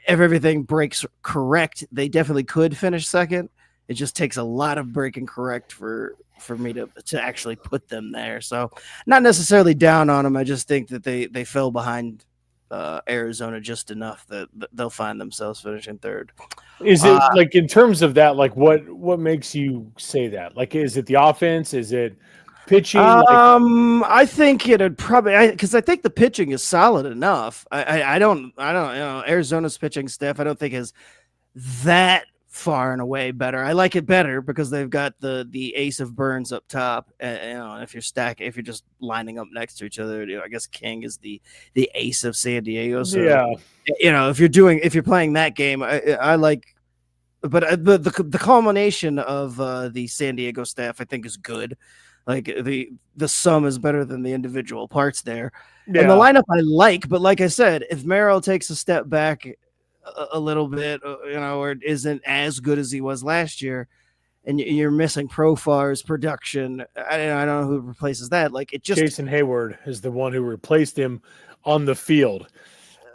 if everything breaks correct, they definitely could finish second. It just takes a lot of breaking correct for me to actually put them there. So not necessarily down on them. I just think that they fell behind Arizona just enough that they'll find themselves finishing third. Is it like, in terms of that, like what makes you say that? Like, is it the offense? Is it pitching? I think it'd probably, because I think the pitching is solid enough. I don't Arizona's pitching staff, I don't think is that far and away better. I like it better because they've got the ace of Burns up top, and if you're just lining up next to each other, I guess King is the ace of San Diego. So if you're playing that game, I like. But the culmination of the San Diego staff, I think, is good. Like the sum is better than the individual parts there. And the lineup I like, but like I said, if Merrill takes a step back a little bit, or isn't as good as he was last year, and you're missing Profar's production, I don't know who replaces that. Like, it just, Jason Hayward is the one who replaced him on the field.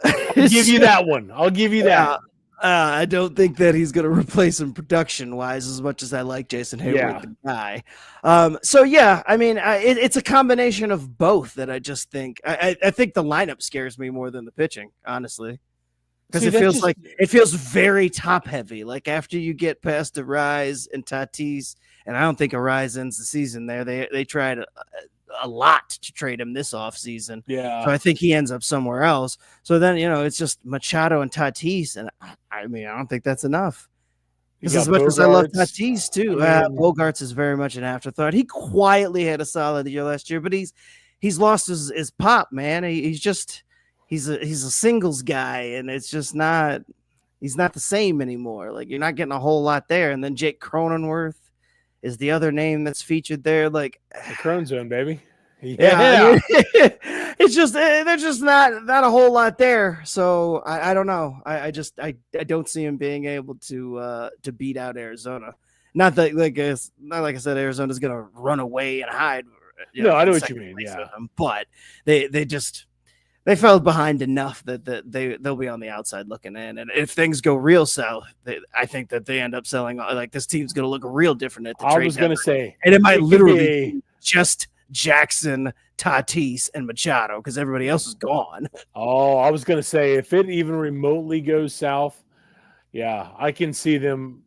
I'll give you that one. I'll give you that. I don't think that he's going to replace him production-wise as much as I like Jason Hayward, the guy. It's a combination of both that I just think. I think the lineup scares me more than the pitching, honestly. Because it feels very top-heavy. Like, after you get past Arise and Tatis, and I don't think Arise ends the season there. They tried a lot to trade him this offseason. Yeah. So I think he ends up somewhere else. So then, it's just Machado and Tatis. And I don't think that's enough. Because as much as I love Tatis too, Bogarts is very much an afterthought. He quietly had a solid year last year, but he's lost his pop, man. He's a singles guy, and it's just not, he's not the same anymore. Like, you're not getting a whole lot there. And then Jake Cronenworth is the other name that's featured there. Like, the Crone Zone, baby. Yeah. It's just, there's just not a whole lot there. So I don't know. I don't see him being able to beat out Arizona. Not that, like I said, Arizona's going to run away and hide. No, I know what you mean. Yeah. But they fell behind enough that they'll be on the outside looking in. And if things go real south, I think that they end up selling. Like, this team's going to look real different at the trade. I was going to say. And it might literally be just Jackson, Tatis, and Machado, because everybody else is gone. Oh, I was going to say, if it even remotely goes south, I can see them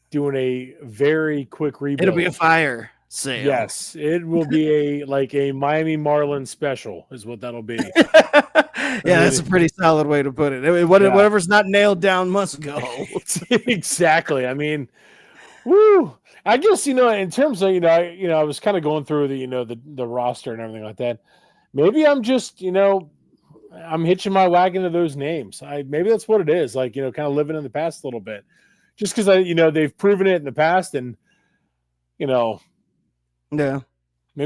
doing a very quick rebuild. It'll be a fire sale. Yes, it will be a Miami Marlins special is what that'll be. That's a pretty solid way to put it. Whatever's not nailed down must go. Exactly. I mean, woo. I guess, in terms of, I was kind of going through the roster and everything like that. Maybe I'm just, I'm hitching my wagon to those names. Maybe that's what it is. Like, kind of living in the past a little bit, just because they've proven it in the past, and maybe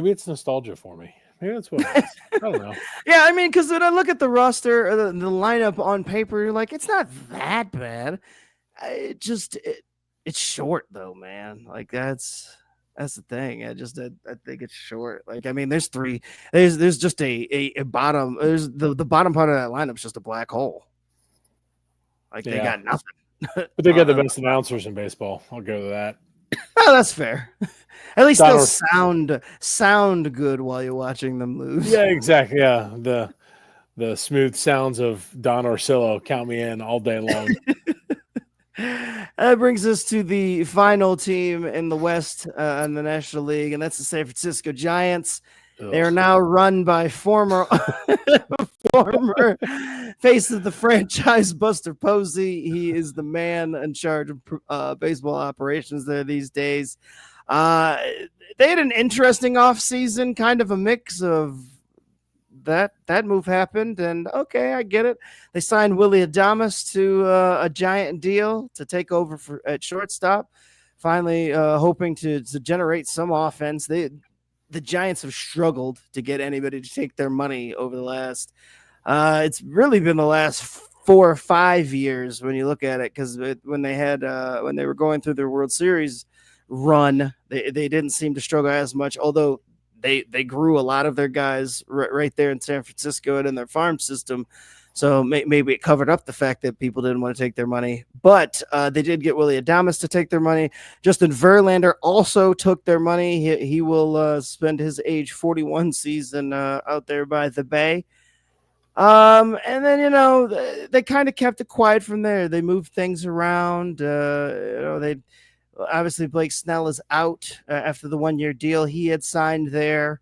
it's nostalgia for me. Maybe that's what it is. I don't know. Yeah, I mean, because when I look at the roster, or the lineup on paper, you're like, it's not that bad. It's short though, man. Like, that's the thing. I think it's short. Like, I mean, there's just a bottom. There's the bottom part of that lineup's just a black hole. Like, they got nothing. But they got the best announcers in baseball. I'll go to that. Oh, that's fair. At least they'll sound good while you're watching them lose. Yeah, exactly. Yeah, the smooth sounds of Don Orsillo, count me in all day long. That brings us to the final team in the West in the National League, and that's the San Francisco Giants. Ugh. They are now run by former former face of the franchise, Buster Posey. He is the man in charge of baseball operations there these days. They had an interesting offseason, kind of a mix of that move happened, and okay, I get it. They signed Willie Adames to a giant deal to take over at shortstop. Finally, hoping to generate some offense. The Giants have struggled to get anybody to take their money over the last. It's really been the last 4 or 5 years when you look at it, because when they were going through their World Series run, they didn't seem to struggle as much, although they grew a lot of their guys right there in San Francisco and in their farm system. So maybe it covered up the fact that people didn't want to take their money. But they did get Willie Adames to take their money. Justin Verlander also took their money. He will spend his age 41 season out there by the Bay. And then, they kind of kept it quiet from there. They moved things around. They obviously Blake Snell is out after the 1-year deal he had signed there.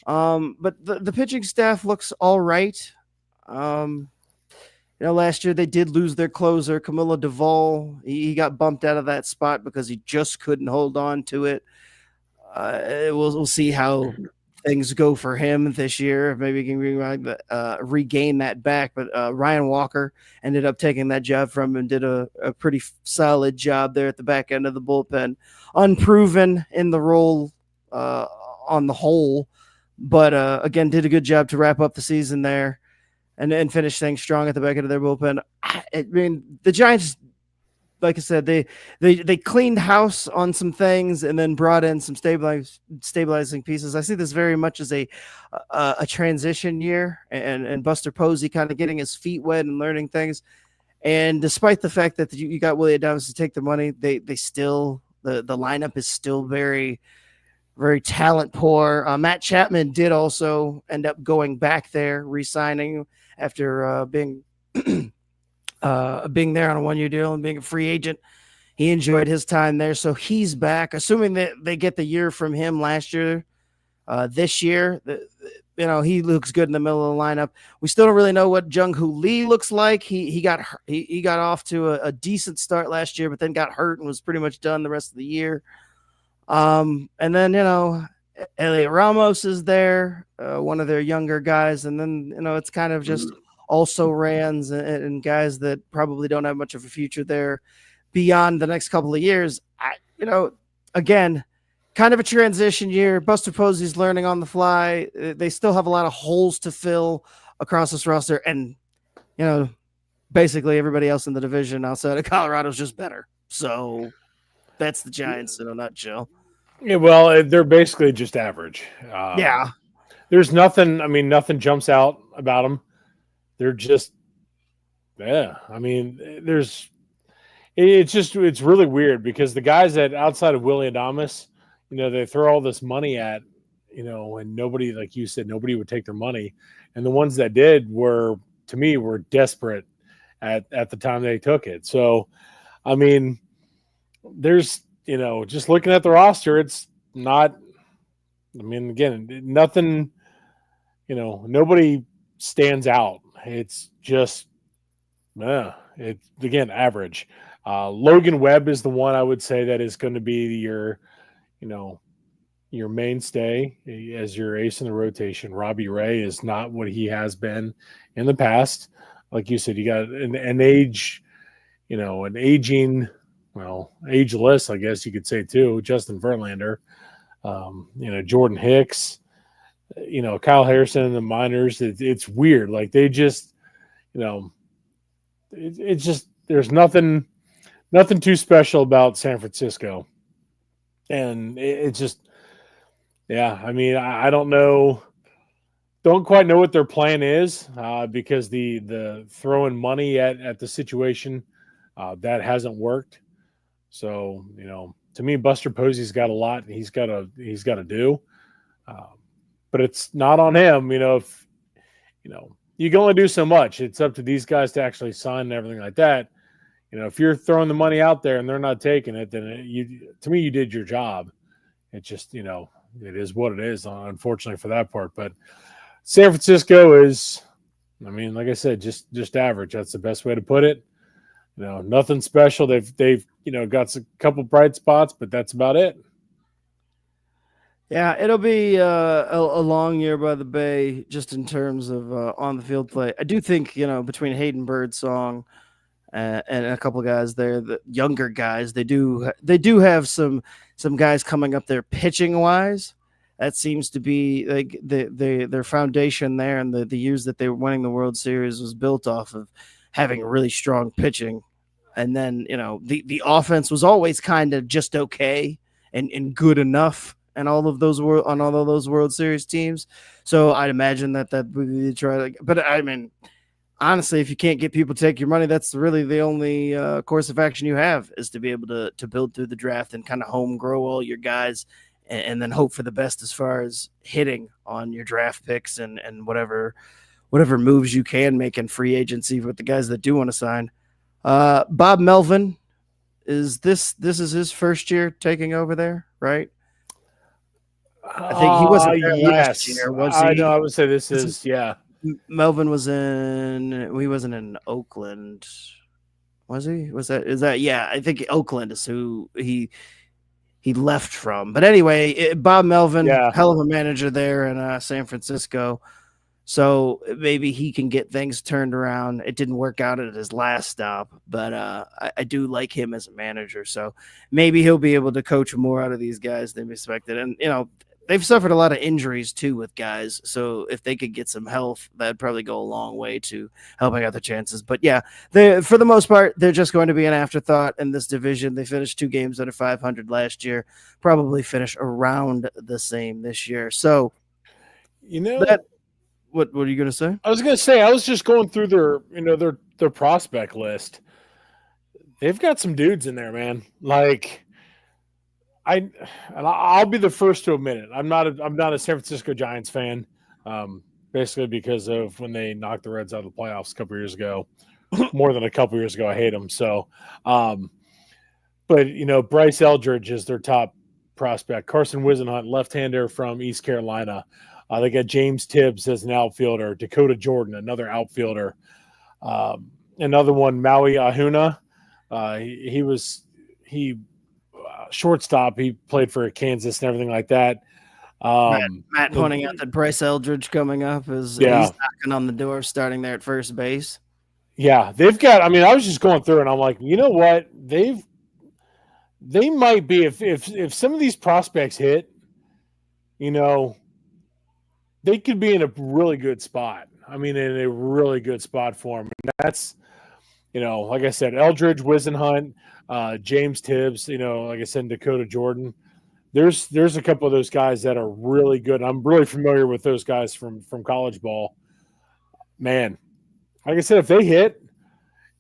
But the pitching staff looks all right. Last year they did lose their closer, Camilo Duvall. He got bumped out of that spot because he just couldn't hold on to it. We'll see how things go for him this year. Maybe he can regain that back. But Ryan Walker ended up taking that job from him and did a pretty solid job there at the back end of the bullpen. Unproven in the role on the whole, but again, did a good job to wrap up the season there and finish things strong at the back end of their bullpen. I mean, the Giants, like I said, they cleaned house on some things and then brought in some stabilizing pieces. I see this very much as a transition year, and Buster Posey kind of getting his feet wet and learning things. And despite the fact that you got Willie Adames to take the money, they still the lineup is still very, very talent poor. Matt Chapman did also end up going back there, re-signing after being there on a 1-year deal and being a free agent. He enjoyed his time there, so he's back. Assuming that they get the year from him last year, this year, he looks good in the middle of the lineup. We still don't really know what Jung-Hoo Lee looks like. He got off to a decent start last year, but then got hurt and was pretty much done the rest of the year. And then Elliot Ramos is there, one of their younger guys, and then it's kind of just also Rans and guys that probably don't have much of a future there beyond the next couple of years. Again, kind of a transition year. Buster Posey's learning on the fly. They still have a lot of holes to fill across this roster, and basically everybody else in the division outside of Colorado is just better. So that's the Giants in a nutshell. Yeah, well, they're basically just average. Yeah. There's nothing. I mean, nothing jumps out about them. They're just, yeah. I mean, it's really weird because the guys that outside of Willie Adames, they throw all this money at, and nobody, like you said, nobody would take their money. And the ones that did were desperate at the time they took it. So, I mean, there's, just looking at the roster, it's not, I mean, again, nothing, nobody stands out. It's just, it's again, average. Logan Webb is the one I would say that is going to be your mainstay as your ace in the rotation. Robbie Ray is not what he has been in the past. Like you said, you got an age, an aging, ageless, I guess you could say too. Justin Verlander, Jordan Hicks, Kyle Harrison in the minors. It's weird. Like they just, it's just, there's nothing too special about San Francisco. And it's just, yeah, I mean, I don't know. Don't quite know what their plan is because the throwing money at the situation that hasn't worked. So, to me, Buster Posey's got a lot he's got to do. But it's not on him, if you can only do so much. It's up to these guys to actually sign and everything like that. If you're throwing the money out there and they're not taking it, then to me, you did your job. It just, it is what it is, unfortunately for that part. But San Francisco is I mean, like I said, just average. That's the best way to put it. Nothing special. They've got a couple bright spots, but that's about it. Yeah, it'll be a long year by the Bay, just in terms of on the field play. I do think between Hayden Birdsong and a couple of guys there, the younger guys, they do have some guys coming up there pitching wise. That seems to be like their foundation there, and the years that they were winning the World Series was built off of having really strong pitching. And then the offense was always kind of just okay and good enough and all of those World Series teams. So I'd imagine that would be try. But I mean, honestly, if you can't get people to take your money, that's really the only course of action you have, is to be able to build through the draft and kind of home grow all your guys, and then hope for the best as far as hitting on your draft picks and whatever moves you can make in free agency with the guys that do want to sign. Bob Melvin, this is his first year taking over there, right? I think he wasn't there last year, was he? I know. I would say this is yeah. Melvin he wasn't in Oakland, was he? Is that yeah? I think Oakland is who he left from. But anyway, Bob Melvin, hell of a manager there in San Francisco. So maybe he can get things turned around. It didn't work out at his last stop, but I do like him as a manager. So maybe he'll be able to coach more out of these guys than expected. And, they've suffered a lot of injuries too with guys. So if they could get some health, that'd probably go a long way to helping out their chances. But yeah, for the most part, they're just going to be an afterthought in this division. They finished 2 games under 500 last year, probably finish around the same this year. So, what are you going to say? I was going to say, I was just going through their prospect list. They've got some dudes in there, man. Like, I'll be the first to admit it. I'm not a San Francisco Giants fan, basically because of when they knocked the Reds out of the playoffs a couple years ago. More than a couple years ago, I hate them. So, but Bryce Eldridge is their top prospect. Carson Whisenhunt, left-hander from East Carolina. They got James Tibbs as an outfielder. Dakota Jordan, another outfielder. Another one, Maui Ahuna. He shortstop. He played for Kansas and everything like that. Matt pointing out that Bryce Eldridge coming up he's knocking on the door, starting there at first base. Yeah, they've got. I mean, I was just going through, and I'm like, you know what? They might be if some of these prospects hit, they could be in a really good spot. I mean, in a really good spot for them. And that's, like I said, Eldridge, Whisenhunt, James Tibbs, like I said, Dakota Jordan. There's a couple of those guys that are really good. I'm really familiar with those guys from college ball. Man, like I said, if they hit,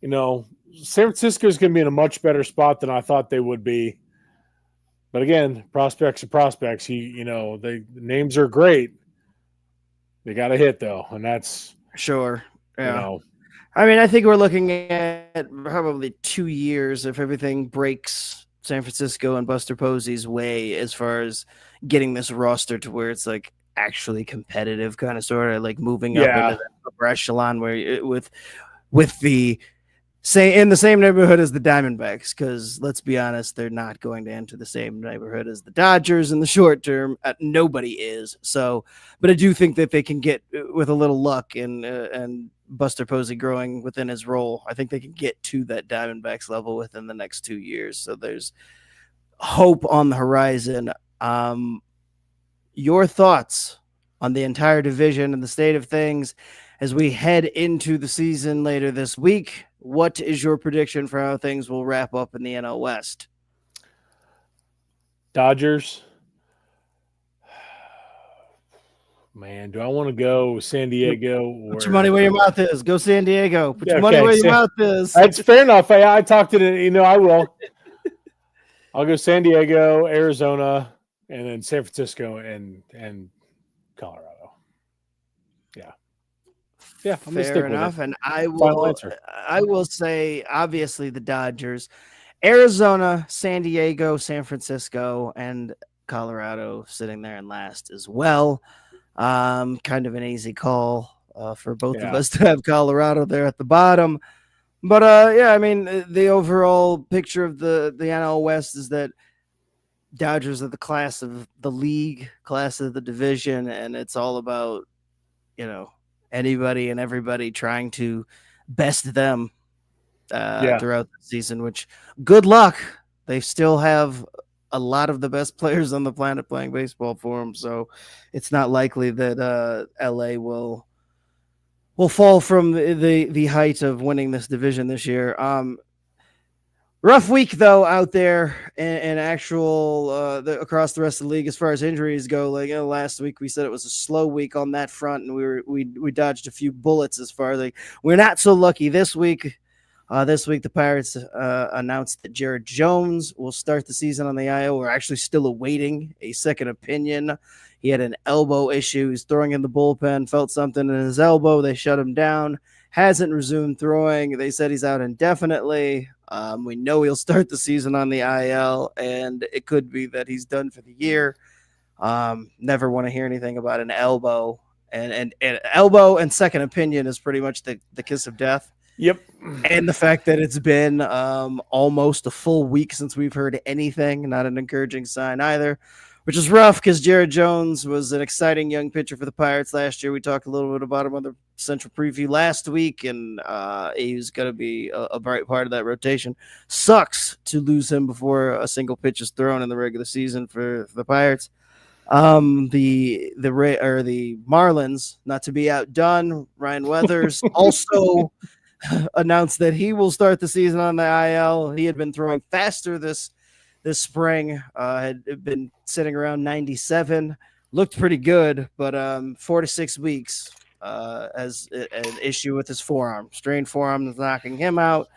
San Francisco is going to be in a much better spot than I thought they would be. But again, prospects are prospects. The names are great. They got to hit though, and that's sure. Yeah. I mean, I think we're looking at probably 2 years if everything breaks San Francisco and Buster Posey's way as far as getting this roster to where it's like actually competitive, kind of sort of like moving up into the upper echelon where with the in the same neighborhood as the Diamondbacks, because let's be honest, they're not going to enter the same neighborhood as the Dodgers in the short term. Nobody is. So, but I do think that they can get, with a little luck and Buster Posey growing within his role, I think they can get to that Diamondbacks level within the next 2 years. So there's hope on the horizon. Your thoughts on the entire division and the state of things as we head into the season later this week? What is your prediction for how things will wrap up in the NL West? Dodgers. Man, do I want to go San Diego? Or... Put your money where your mouth is. Go San Diego. Put your money where your mouth is. That's fair enough. I talked to it. I will. I'll go San Diego, Arizona, and then San Francisco and Colorado. Yeah. Yeah, I'm fair enough. And I will say, obviously, the Dodgers, Arizona, San Diego, San Francisco, and Colorado sitting there in last as well. Kind of an easy call. for both of Yeah. us to have Colorado there at the bottom. But yeah, I mean, the overall picture of the NL West is that Dodgers are the class of the league, class of the division, and it's all about, you know, anybody and everybody trying to best them Yeah. throughout the season, which good luck. They still have a lot of the best players on the planet playing baseball for them. So it's not likely that LA will fall from the height of winning this division this year. Rough week though out there in actual across the rest of the league as far as injuries go. Like last week we said it was a slow week on that front, and we dodged a few bullets as far as like we're not so lucky this week. This week the Pirates announced that Jared Jones will start the season on the IL. We're actually still awaiting a second opinion. He had an elbow issue. He's throwing in the bullpen, felt something in his elbow. They shut him down. Hasn't resumed throwing. They said he's out indefinitely. We know he'll start the season on the IL, and it could be that he's done for the year. Never want to hear anything about an elbow. And elbow and second opinion is pretty much the kiss of death. Yep. And the fact that it's been almost a full week since we've heard anything, not an encouraging sign either, which is rough because Jared Jones was an exciting young pitcher for the Pirates last year. We talked a little bit about him on the Central Preview last week, and he was going to be a bright part of that rotation. Sucks to lose him before a single pitch is thrown in the regular season for the Pirates. The Marlins, not to be outdone, Ryan Weathers also announced that he will start the season on the IL. He had been throwing faster this spring, had been sitting around 97, looked pretty good, but 4 to 6 weeks as an issue with his forearm. Strained forearm is knocking him out,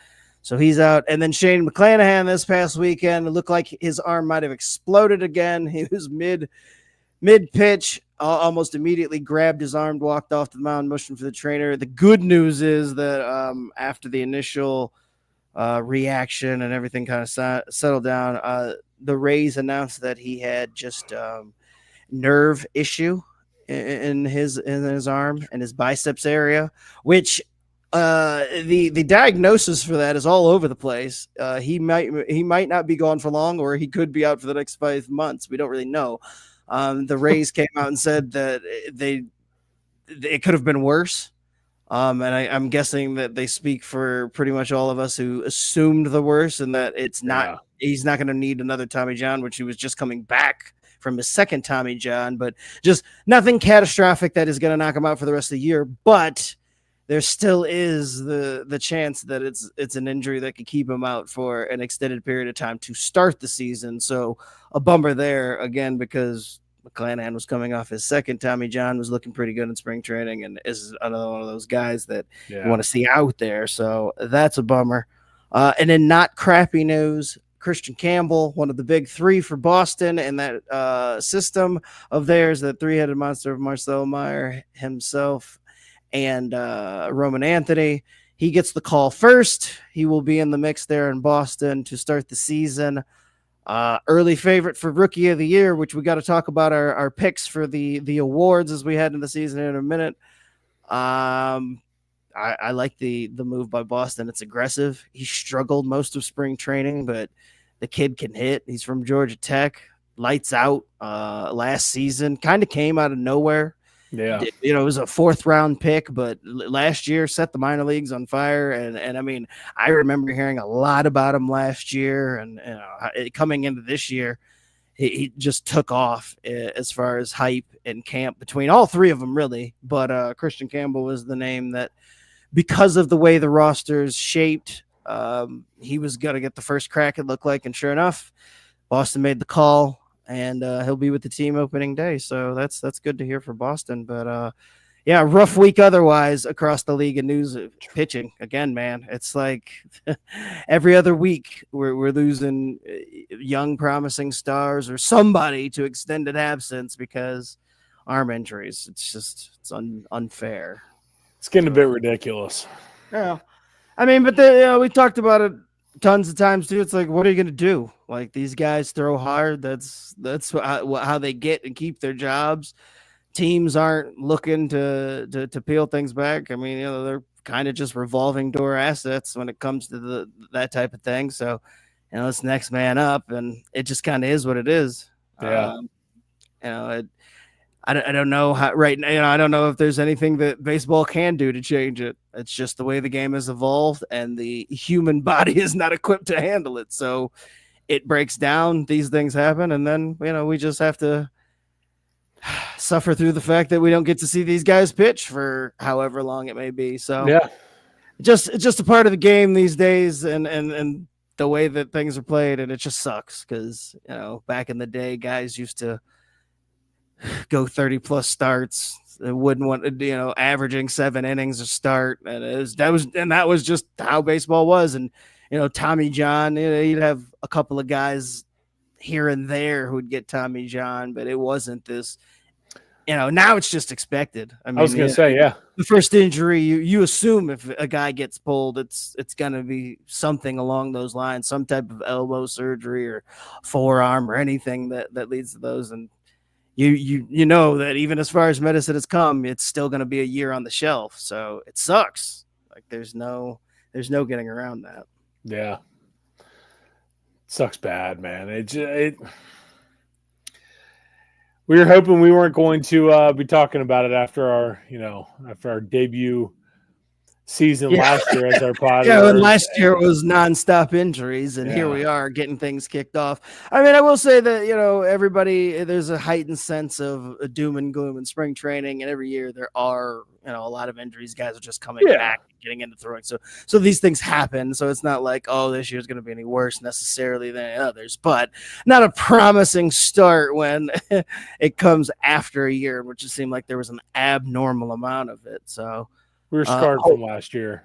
so he's out. And then Shane McClanahan this past weekend, it looked like his arm might have exploded again. He was mid pitch, almost immediately grabbed his arm, walked off to the mound, motioned for the trainer. The good news is that after the initial reaction and everything kind of settled down, the Rays announced that he had just nerve issue in his arm and his biceps area, which the diagnosis for that is all over the place. He might not be gone for long, or he could be out for the next 5 months. We don't really know. The Rays came out and said that it could have been worse. And I'm guessing that they speak for pretty much all of us who assumed the worst, and that it's not, he's not going to need another Tommy John, which he was just coming back from his second Tommy John, but just nothing catastrophic that is going to knock him out for the rest of the year. But there still is the chance that it's an injury that could keep him out for an extended period of time to start the season. So a bummer there again, because McClanahan was coming off his second Tommy John, was looking pretty good in spring training, and is another one of those guys that you want to see out there. So that's a bummer. And then not crappy news, Christian Campbell, one of the big three for Boston, and that system of theirs, that three-headed monster of Marcelo Meyer himself and Roman Anthony. He gets the call first. He will be in the mix there in Boston to start the season. Early favorite for Rookie of the Year, which we got to talk about our picks for the awards as we head into the season in a minute. I like the move by Boston. It's aggressive. He struggled most of spring training, but the kid can hit. He's from Georgia Tech. Lights out last season. Kind of came out of nowhere. Yeah. It was a 4th round pick, but last year set the minor leagues on fire. And I mean, I remember hearing a lot about him last year, and coming into this year, he just took off as far as hype and camp between all three of them, really. But Christian Campbell was the name that, because of the way the roster's shaped, he was going to get the first crack, it looked like. And sure enough, Boston made the call, and he'll be with the team opening day. So that's good to hear for Boston. But yeah, rough week otherwise across the league in news of pitching. Again, man, it's like every other week we're losing young promising stars or somebody to extended absence because arm injuries. It's unfair. It's getting a bit ridiculous. Yeah, I mean, but we talked about it tons of times too. It's like, what are you going to do? Like, these guys throw hard. That's how they get and keep their jobs. teams aren't looking to peel things back. I mean, they're kind of just revolving door assets when it comes to that type of thing. So, it's next man up, and it just kind of is what it is. Yeah. I don't know how right now. I don't know if there's anything that baseball can do to change it. It's just the way the game has evolved, and the human body is not equipped to handle it. So it breaks down. These things happen, and then we just have to suffer through the fact that we don't get to see these guys pitch for however long it may be. So yeah, it's just a part of the game these days, and the way that things are played, and it just sucks because back in the day, guys used to go 30 plus starts. They wouldn't want averaging 7 innings a start, and that was just how baseball was. And Tommy John, you'd have a couple of guys here and there who'd get Tommy John, but it wasn't this. Now it's just expected. I mean, I was going to say, yeah, the first injury you assume if a guy gets pulled, it's going to be something along those lines, some type of elbow surgery or forearm or anything that leads to those. And you know that even as far as medicine has come, it's still going to be a year on the shelf. So it sucks. Like there's no getting around that. Yeah. Sucks bad, man. We were hoping we weren't going to be talking about it after our debut season last year as our pod. Yeah, and last year was nonstop injuries, and here we are getting things kicked off. I mean, I will say that everybody, there's a heightened sense of doom and gloom in spring training, and every year there are a lot of injuries. Guys are just coming back, getting into throwing. So these things happen. So it's not like this year's going to be any worse necessarily than others, but not a promising start when it comes after a year, which it seemed like there was an abnormal amount of it. So. We were scarred from last year.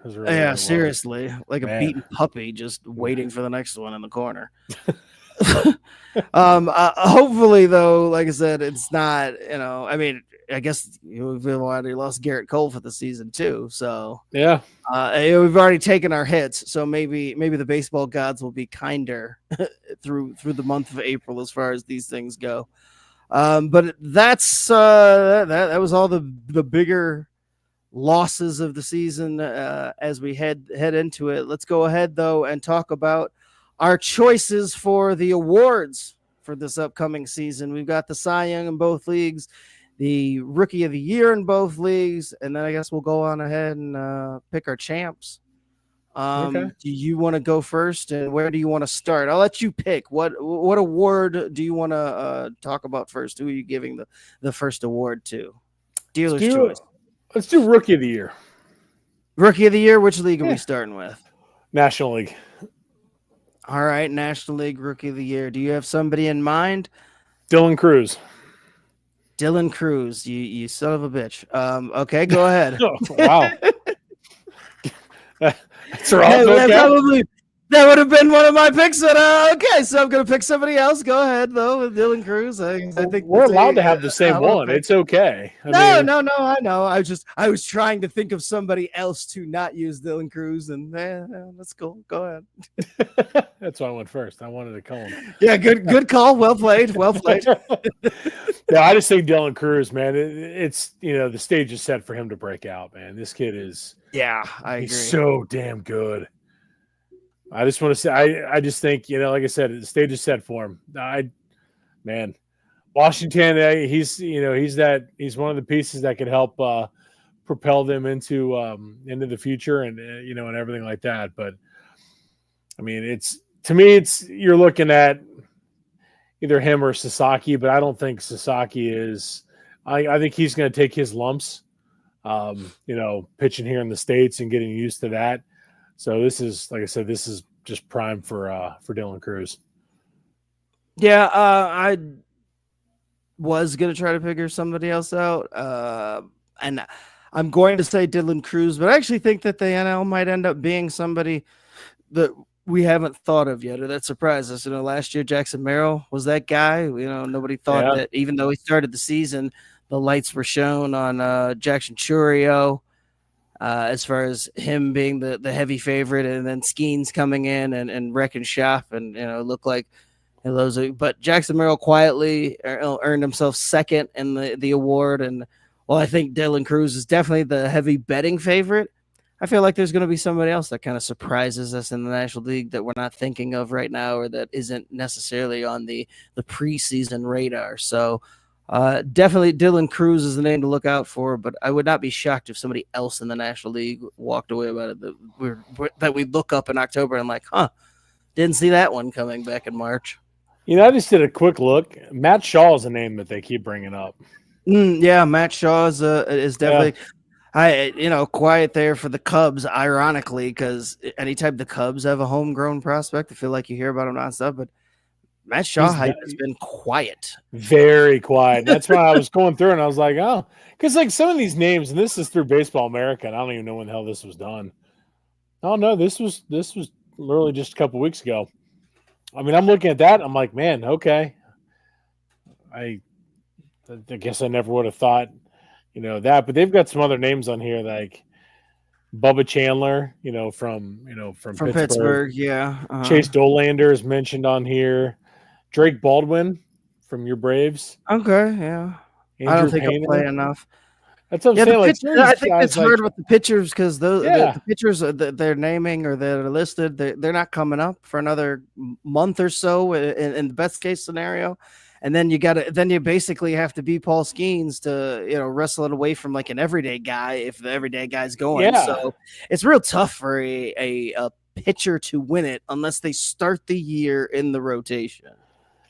Seriously. Like a beaten puppy just waiting for the next one in the corner. Hopefully, though, like I said, it's not, I mean, I guess we've already lost Garrett Cole for the season, too. So, yeah. We've already taken our hits. So maybe the baseball gods will be kinder through the month of April as far as these things go. But that's that was all the bigger losses of the season as we head into it. Let's go ahead though and talk about our choices for the awards for this upcoming season. We've got the Cy Young in both leagues, the Rookie of the Year in both leagues, and then I guess we'll go on ahead and pick our champs. Okay. Do you want to go first, and where do you want to start? I'll let you pick. What award do you want to talk about first? Who are you giving the first award to? Dealer's choice. Let's do Rookie of the Year. Rookie of the Year, which league are we starting with? National League. All right, National League Rookie of the Year. Do you have somebody in mind? Dylan Cruz. Dylan Cruz, you son of a bitch. Okay, go ahead. Wow. That's right. That would have been one of my picks. Okay, so I'm going to pick somebody else. Go ahead, though, with Dylan Cruz. I think we're allowed to have the same one. It's okay. No, I know. I was trying to think of somebody else to not use Dylan Cruz, and that's cool. Go ahead. That's why I went first. I wanted to call him. Yeah, good call. Well played. Well played. Yeah, I just think Dylan Cruz, man. It's the stage is set for him to break out, man. This kid is. Yeah, I agree. He's so damn good. I just want to say, I just think, like I said, the stage is set for him. Washington, he's one of the pieces that could help propel them into the future and and everything like that. But I mean, you're looking at either him or Sasaki, but I don't think Sasaki is. I think he's going to take his lumps, pitching here in the States and getting used to that. So this is, like I said, this is just prime for Dylan Cruz. Yeah, I was gonna try to figure somebody else out, and I'm going to say Dylan Cruz, but I actually think that the NL might end up being somebody that we haven't thought of yet, or that surprised us. Last year Jackson Merrill was that guy. Nobody thought that, even though he started the season, the lights were shown on Jackson Churio. As far as him being the heavy favorite, and then Skeens coming in and wrecking shop, and it looked like But Jackson Merrill quietly earned himself second in the award. And while I think Dylan Cruz is definitely the heavy betting favorite, I feel like there's going to be somebody else that kind of surprises us in the National League that we're not thinking of right now, or that isn't necessarily on the preseason radar. So definitely Dylan Cruz is the name to look out for, but I would not be shocked if somebody else in the National League walked away about it that we look up in October and like, didn't see that one coming back in March. I just did a quick look. Matt Shaw is a name that they keep bringing up. Yeah, Matt Shaw is definitely. Quiet there for the Cubs, ironically, because anytime the Cubs have a homegrown prospect, I feel like you hear about him nonstop. But Matt Shaw has been quiet. Very quiet. That's why I was going through and I was like, oh, because like some of these names, and this is through Baseball America, and I don't even know when the hell this was done. Oh no, this was literally just a couple weeks ago. I mean, I'm looking at that. I'm like, man, okay. I guess I never would have thought, that. But they've got some other names on here like Bubba Chandler, from Pittsburgh. Yeah. Chase Dolander is mentioned on here. Drake Baldwin from your Braves. Okay, yeah. Andrew I don't think Painter. he'll play enough. That's what I'm saying. I think it's hard with the pitchers because the pitchers they're naming or they're listed, they're not coming up for another month or so in the best case scenario. And then you basically have to be Paul Skeens to wrestle it away from like an everyday guy if the everyday guy's going. Yeah. So it's real tough for a pitcher to win it unless they start the year in the rotation.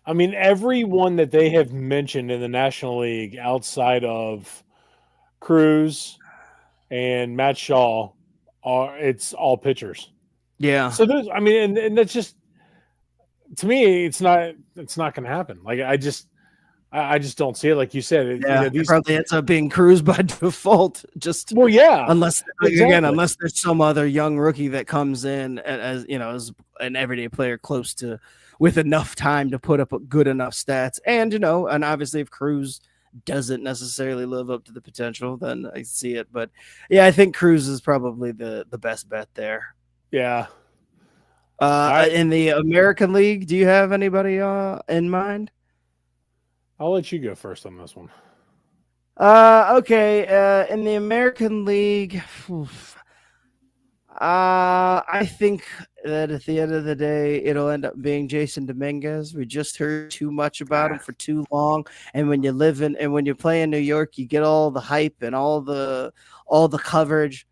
I mean, everyone that they have mentioned in the National League outside of Cruz and Matt Shaw it's all pitchers. Yeah. So there's, I mean, and that's just, to me, it's not going to happen. Like I just don't see it. Like you said, it probably ends up being Cruz by default. Unless there's some other young rookie that comes in as an everyday player close to with enough time to put up good enough stats, and obviously if Cruz doesn't necessarily live up to the potential, then I see it. But yeah, I think Cruz is probably the best bet there. Yeah. In the American League, do you have anybody in mind? I'll let you go first on this one. Okay. In the American League, I think that at the end of the day, it'll end up being Jason Dominguez. We just heard too much about him for too long. And when you play in New York, you get all the hype and all the coverage.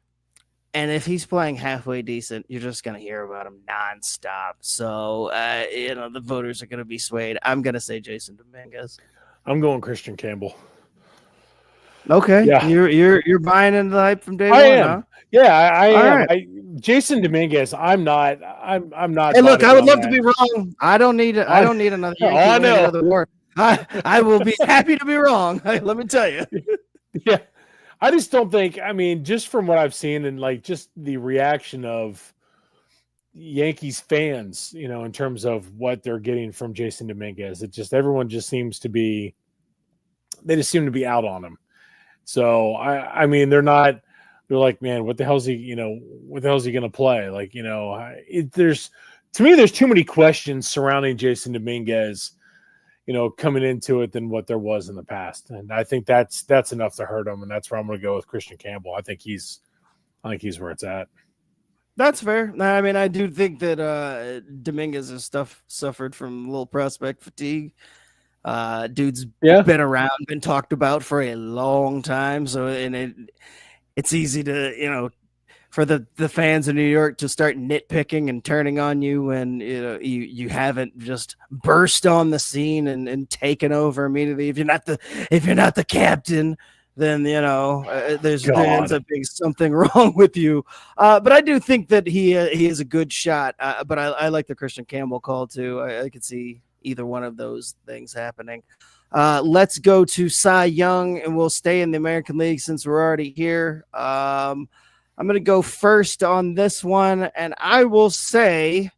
And if he's playing halfway decent, you're just going to hear about him nonstop. So, the voters are going to be swayed. I'm going to say Jason Dominguez. I'm going Christian Campbell. Okay. Yeah. You're buying into the hype from day one, am. Huh? Yeah, I am. Right. Jason Dominguez, I'm not. Hey, look, I would love to be wrong. I don't need another Yankee another award. I will be happy to be wrong. Let me tell you. Yeah. I just don't think, I mean, just from what I've seen and like just the reaction of Yankees fans, in terms of what they're getting from Jason Dominguez, everyone just seems to be, they just seem to be out on him. So, I mean, they're like, man, what the hell is he going to play? Like, there's too many questions surrounding Jason Dominguez, coming into it than what there was in the past. And I think that's enough to hurt him. And that's where I'm going to go with Christian Campbell. I think he's where it's at. That's fair. I mean, I do think that Dominguez has suffered from a little prospect fatigue. Dude's been around, been talked about for a long time. So, it's easy to, for the fans of New York to start nitpicking and turning on you when you haven't just burst on the scene and taken over immediately. If you're not the captain, then there ends up being something wrong with you. But I do think that he is a good shot. But I like the Christian Campbell call too. I could see either one of those things happening. Let's go to Cy Young, and we'll stay in the American League since we're already here. I'm going to go first on this one, and I will say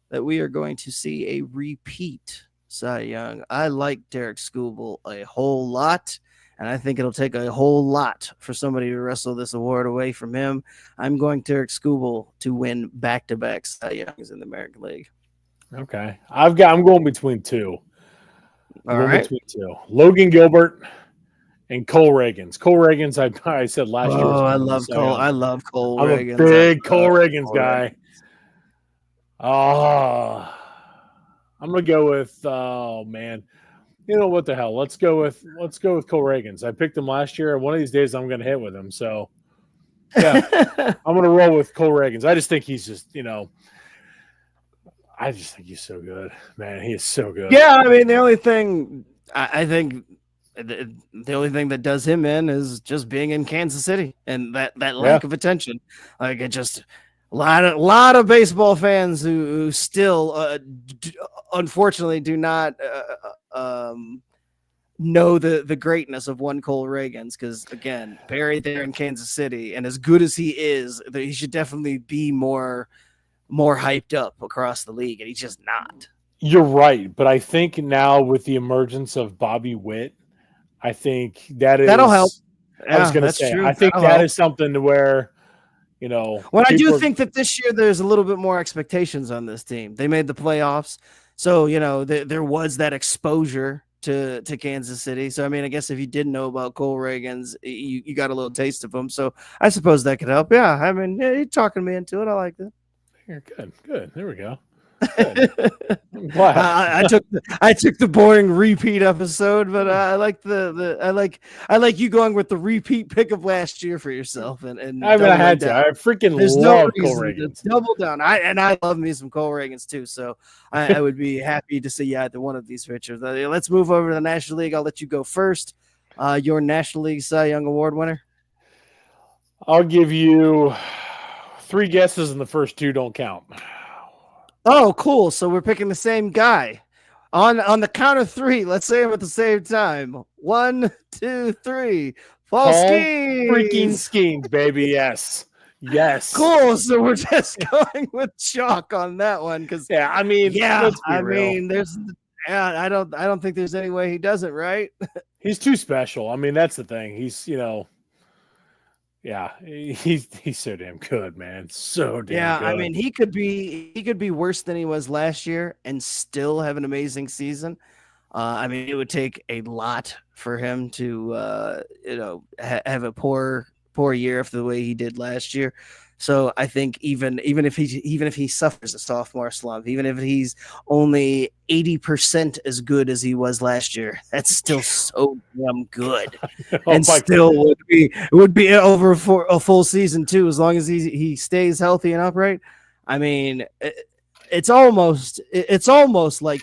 that we are going to see a repeat Cy Young. I like Derek Skubal a whole lot, and I think it'll take a whole lot for somebody to wrestle this award away from him. I'm going Derek Skubal to win back-to-back Cy Youngs in the American League. Okay. I'm going between two. I'm All going right. between two. Logan Gilbert and Cole Reagans. Cole Reagans, I said last year was Oh, going to win the Cy Young. I love Cole I'm a Reagans. I big Cole love Reagans Cole guy. Reagans. Oh, I'm gonna go with. Oh man, you know what the hell? Let's go with Cole Reagans. I picked him last year, and one of these days I'm gonna hit with him. So yeah, I'm gonna roll with Cole Reagans. I just think he's just I just think he's so good, man. He is so good. Yeah, I mean, the only thing I think the only thing that does him in is just being in Kansas City and that lack of attention. Like it just a lot of baseball fans who still unfortunately do not know the greatness of one Cole Reagans, because again, buried there in Kansas City, and as good as he is, he should definitely be more hyped up across the league, and he's just not. You're right, but I think now with the emergence of Bobby Witt, I think That'll help. I was Yeah, going to that's say, true. I think That'll that help. is something to where, Well, I do think that this year there's a little bit more expectations on this team. They made the playoffs, so there was that exposure to Kansas City. So I mean, I guess if you didn't know about Cole Reagans, you got a little taste of him. So I suppose that could help. Yeah, I mean, yeah, you're talking me into it. I like that. You're good. There we go. I'm glad. I took the boring repeat episode, but I like I like you going with the repeat pick of last year for yourself. And I mean, I had to. I freaking love Cole Reagans. Double down. I love me some Cole Reagans too. So I would be happy to see you either one of these pitchers. Let's move over to the National League. I'll let you go first. Your National League Cy Young Award winner. I'll give you 3 guesses, and the first 2 don't count. Oh, cool. So we're picking the same guy. On the count of 3, let's say them at the same time. 1, 2, 3. Paul Skeens. Freaking Skeens, baby. Yes. Cool. So we're just going with chalk on that one because I mean, there's I don't think there's any way he doesn't, right? He's too special. I mean, that's the thing. He's he's so damn good, man. So damn good. I mean, he could be worse than he was last year and still have an amazing season. I mean, it would take a lot for him to have a poor year after the way he did last year. So I think even if he suffers a sophomore slump, even if he's only 80% as good as he was last year, that's still so damn good, and still would be over a full season too, as long as he stays healthy and upright. I mean, it's almost like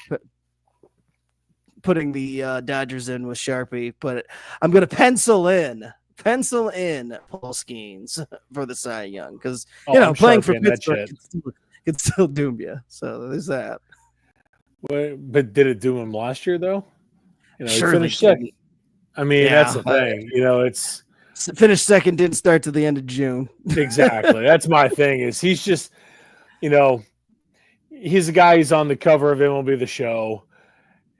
putting the Dodgers in with Sharpie, but I'm gonna pencil in Paul Skeens for the Cy Young because playing for Pittsburgh could still doom you. So there's that. But did it doom him last year though? He finished second. I mean, that's the thing. It's finished second, didn't start to the end of June. Exactly. That's my thing. Is he's just, he's a guy. He's on the cover of MLB The Show.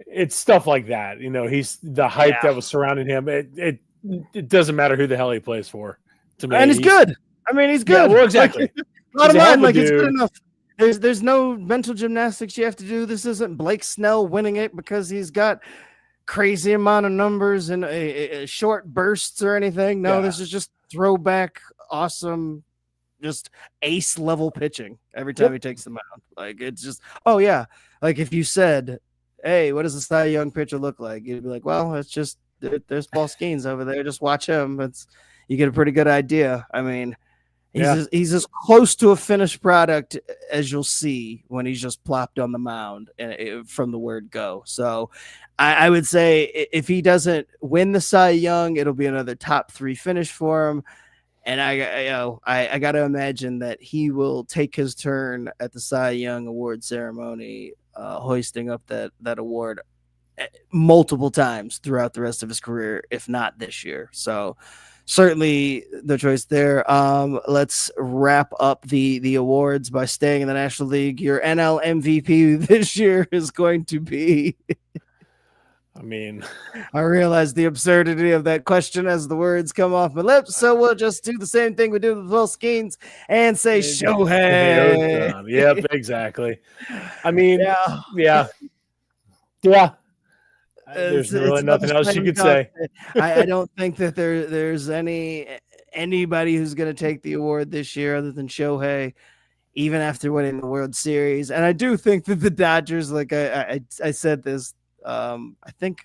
It's stuff like that. He's the hype that was surrounding him. It doesn't matter who the hell he plays for. To me, and he's good. I mean, he's good. Yeah, well, exactly. Bottom line, it's good enough. There's no mental gymnastics you have to do. This isn't Blake Snell winning it because he's got crazy amount of numbers and a short bursts or anything. No, this is just throwback, awesome, just ace level pitching every time he takes the mound. Like it's just, like if you said, "Hey, what does a Cy Young pitcher look like?" You'd be like, "Well, it's just." There's Paul Skeens over there. Just watch him. You get a pretty good idea. I mean, he's as close to a finished product as you'll see when he's just plopped on the mound from the word go. So I would say if he doesn't win the Cy Young, it'll be another top 3 finish for him. And I got to imagine that he will take his turn at the Cy Young award ceremony, hoisting up that award multiple times throughout the rest of his career, if not this year. So certainly the choice there. Let's wrap up the awards by staying in the National League. Your NL MVP this year is going to be I mean, I realize the absurdity of that question as the words come off my lips, so we'll just do the same thing we do with Will Skeens and say Shohei. yep, exactly. I mean, Yeah, yeah, yeah. There's it's really another nothing else you slam could dunk. say. I don't think that there's anybody who's going to take the award this year other than Shohei, even after winning the World Series. And I do think that the Dodgers, like I said this, I think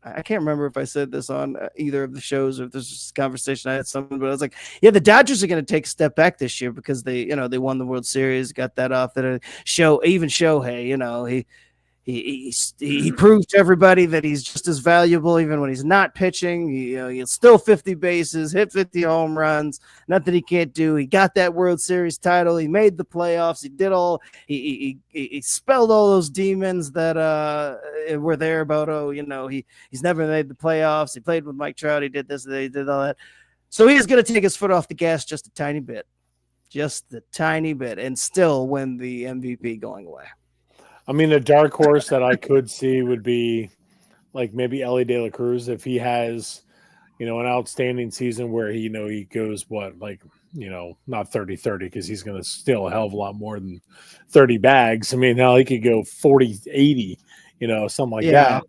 I can't remember if I said this on either of the shows or if this was a conversation I had someone, but I was like, yeah, the Dodgers are going to take a step back this year because they won the World Series, got that off. That even Shohei, he proved to everybody that he's just as valuable even when he's not pitching. He's still 50 bases, hit 50 home runs, nothing he can't do. He got that World Series title. He made the playoffs. He did all. He expelled all those demons that were there about. He's never made the playoffs. He played with Mike Trout. He did this. He did all that. So he's going to take his foot off the gas just a tiny bit, and still win the MVP going away. I mean, a dark horse that I could see would be like maybe Ellie De La Cruz if he has, an outstanding season where he goes not 30-30 because he's going to steal a hell of a lot more than 30 bags. I mean, now he could go 40-80, something like that.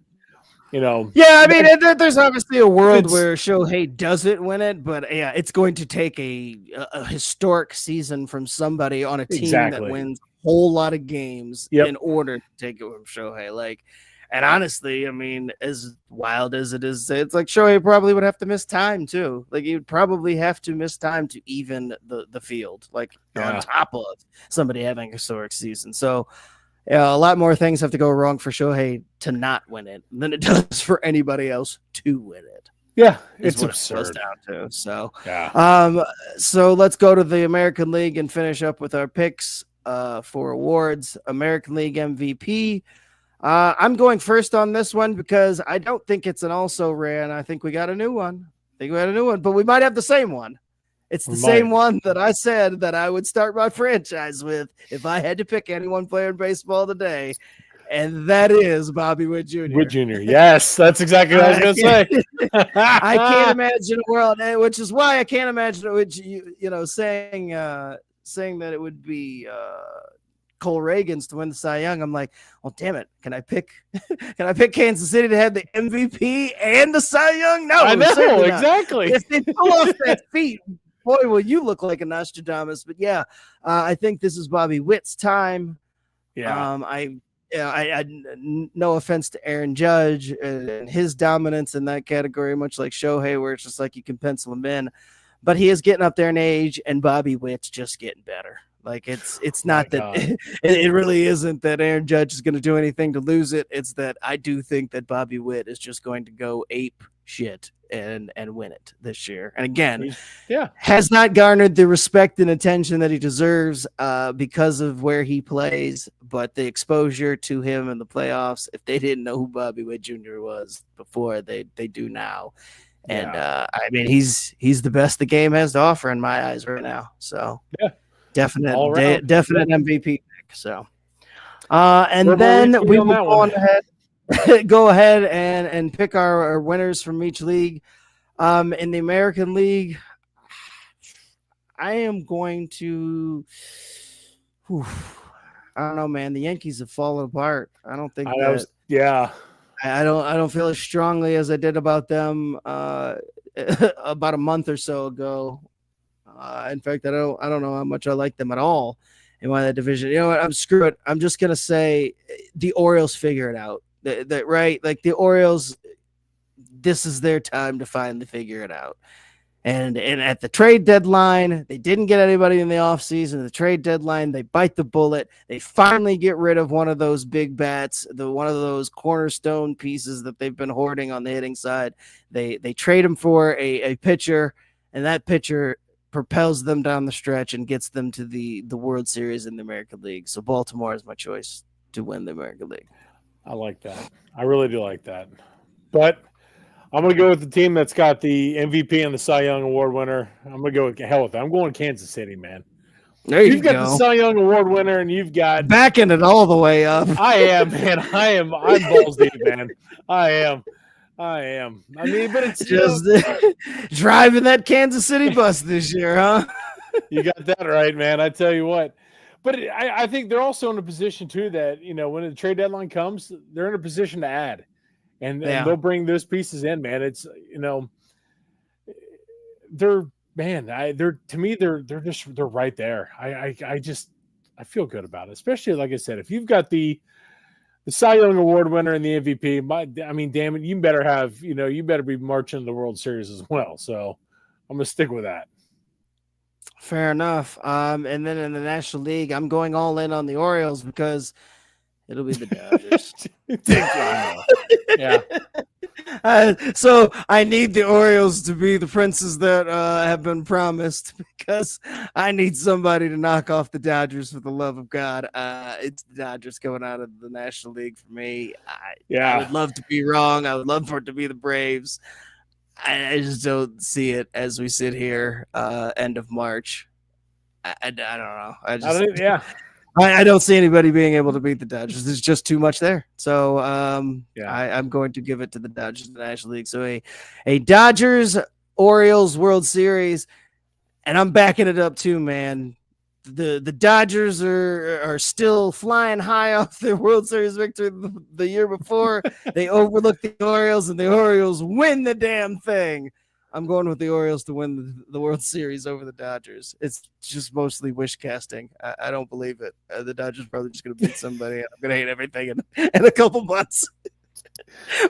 Yeah, I mean, there's obviously a world where Shohei doesn't win it, but yeah, it's going to take a historic season from somebody on a team that wins a whole lot of games in order to take it from Shohei. And honestly, I mean, as wild as it is, it's like Shohei probably would have to miss time too. Like he would probably have to miss time to even the field, on top of somebody having a historic season. So. Yeah, a lot more things have to go wrong for Shohei to not win it than it does for anybody else to win it. Yeah, it's absurd. Down to. So let's go to the American League and finish up with our picks for awards. American League MVP. I'm going first on this one because I don't think it's an also ran. I think we got a new one. But we might have the same one. It's the same one that I said that I would start my franchise with if I had to pick anyone playing baseball today, and that is Bobby Witt Jr. Witt Jr. Yes, that's exactly what I was going to say. I can't imagine a world, which is why I can't imagine saying that it would be Cole Reagans to win the Cy Young. I'm like, well, damn it. Can I pick Kansas City to have the MVP and the Cy Young? No, I know exactly. If they pull off that feat, boy, will you look like a Nostradamus. But yeah, I think this is Bobby Witt's time. Yeah. I no offense to Aaron Judge and his dominance in that category, much like Shohei, where it's just like you can pencil him in, but he is getting up there in age, and Bobby Witt's just getting better. Like it's not that it really isn't that Aaron Judge is going to do anything to lose it. It's that I do think that Bobby Witt is just going to go ape shit and win it this year. And again, has not garnered the respect and attention that he deserves because of where he plays, but the exposure to him in the playoffs, if they didn't know who Bobby Witt Jr. was before, they do now. And I mean, he's the best the game has to offer in my eyes right now. So definite MVP pick. So and then we will go ahead and pick our winners from each league. In the American League, I am going to I don't know, man. The Yankees have fallen apart. I don't think I don't feel as strongly as I did about them about a month or so ago. In fact, I don't know how much I like them at all in that division. You know what? Screw it. I'm just gonna say the Orioles figure it out. That right? Like the Orioles, this is their time to finally figure it out. And at the trade deadline, they didn't get anybody in the offseason. The trade deadline, they bite the bullet. They finally get rid of one of those big bats, one of those cornerstone pieces that they've been hoarding on the hitting side. They trade him for a pitcher, and that pitcher propels them down the stretch and gets them to the World Series in the American League. So Baltimore is my choice to win the American League. I like that. I really do like that. But I'm going to go with the team that's got the MVP and the Cy Young Award winner. I'm going to go with hell with it. I'm going Kansas City, man. There you You've got the go. Cy Young Award winner, and you've got Backing it all the way up. I am, man. I'm balls deep, man. I am. I mean, but it's Just driving that Kansas City bus this year, huh? You got that right, man. I tell you what. But I think they're also in a position too that when the trade deadline comes, they're in a position to add, and they'll bring those pieces in, man. It's they're to me they're right there. I feel good about it, especially like I said, if you've got the Cy Young Award winner and the MVP. I mean, damn it, you better be marching the World Series as well. So I'm gonna stick with that. Fair enough. And then in the National League, I'm going all in on the Orioles because it'll be the Dodgers. Yeah. So I need the Orioles to be the princes that have been promised because I need somebody to knock off the Dodgers for the love of God. It's the Dodgers going out of the National League for me. I would love to be wrong. I would love for it to be the Braves. I just don't see it as we sit here end of March. I don't know. I don't see anybody being able to beat the Dodgers. There's just too much there. So I'm going to give it to the Dodgers in the National League. So a Dodgers Orioles World Series, and I'm backing it up too, man. The Dodgers are still flying high off their World Series victory the year before. They overlooked the Orioles, and the Orioles win the damn thing. I'm going with the Orioles to win the World Series over the Dodgers. It's just mostly wish casting. I don't believe it. The Dodgers are probably just going to beat somebody. And I'm going to hate everything in a couple months.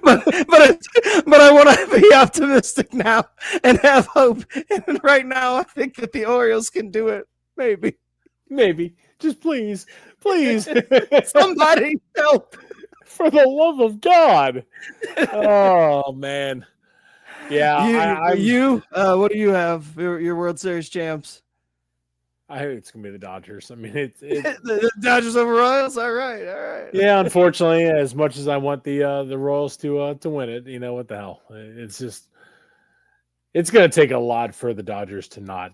but I want to be optimistic now and have hope. And right now, I think that the Orioles can do it. Maybe. Just please. Somebody help. For the love of God. Oh, man. Yeah. What do you have? Your World Series champs? I think it's going to be the Dodgers. I mean, it's the Dodgers over Royals? All right. Yeah, unfortunately, as much as I want the Royals to win it, what the hell? It's going to take a lot for the Dodgers to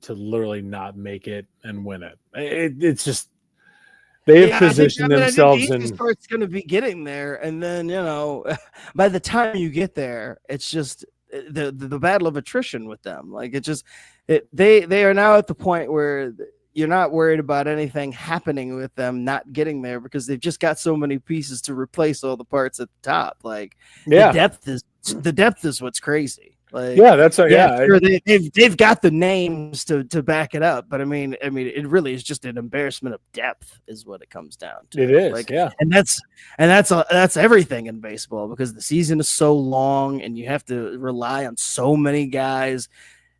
literally not make it and win it. It's just they have positioned themselves. The easiest part's going to be getting there, and then by the time you get there, it's just the battle of attrition with them. Like they are now at the point where you're not worried about anything happening with them not getting there because they've just got so many pieces to replace all the parts at the top. Like the depth is what's crazy. Like, that's right. Sure, they've got the names to back it up, but I mean, it really is just an embarrassment of depth, is what it comes down to. It is, and that's everything in baseball because the season is so long, and you have to rely on so many guys.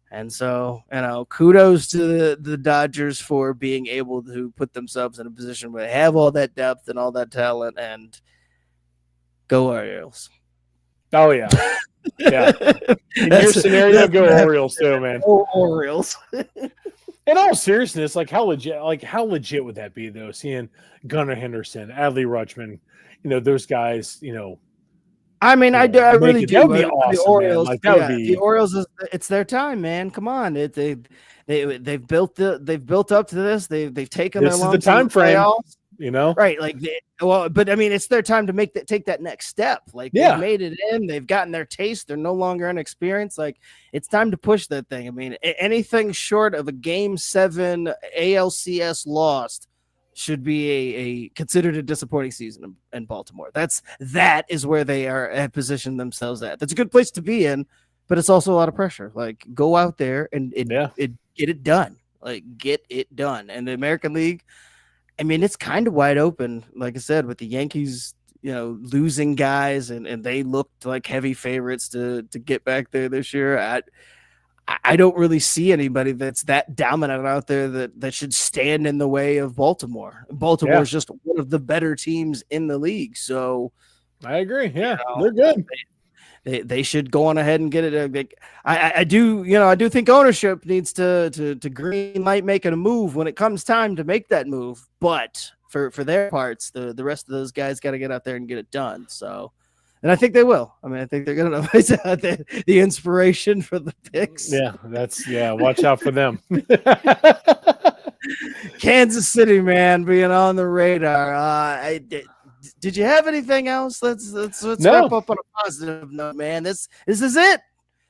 And so, kudos to the Dodgers for being able to put themselves in a position where they have all that depth and all that talent, and go Orioles. Oh yeah. Yeah. In your scenario, go Orioles too, man. Orioles. In all seriousness, how legit would that be though? Seeing Gunnar Henderson, Adley Rutschman, those guys, I mean, I really do. That would be awesome, the Orioles, man. The Orioles. It's their time, man. Come on, they've built up to this. They've taken their the time frame. Right, but I mean, it's their time to take that next step. Like they've made it in, they've gotten their taste, they're no longer inexperienced. Like it's time to push that thing. I mean, anything short of a Game 7 ALCS lost should be considered a disappointing season in Baltimore. That is where they have positioned themselves at. That's a good place to be in, but it's also a lot of pressure. Like go out there and get it done. Like get it done. And the American League, I mean, it's kind of wide open, like I said, with the Yankees, losing guys, and they looked like heavy favorites to get back there this year. I don't really see anybody that's that dominant out there that should stand in the way of Baltimore. Baltimore is just one of the better teams in the league. So I agree. Yeah, they're good. They should go on ahead and get it. I do think ownership needs to green light making a move when it comes time to make that move. But for their parts, the rest of those guys got to get out there and get it done. So, and I think they will. I mean, I think they're going to the inspiration for the picks. Yeah, watch out for them. Kansas City, man, being on the radar. Did you have anything else? Let's wrap up on a positive note, man. This is it.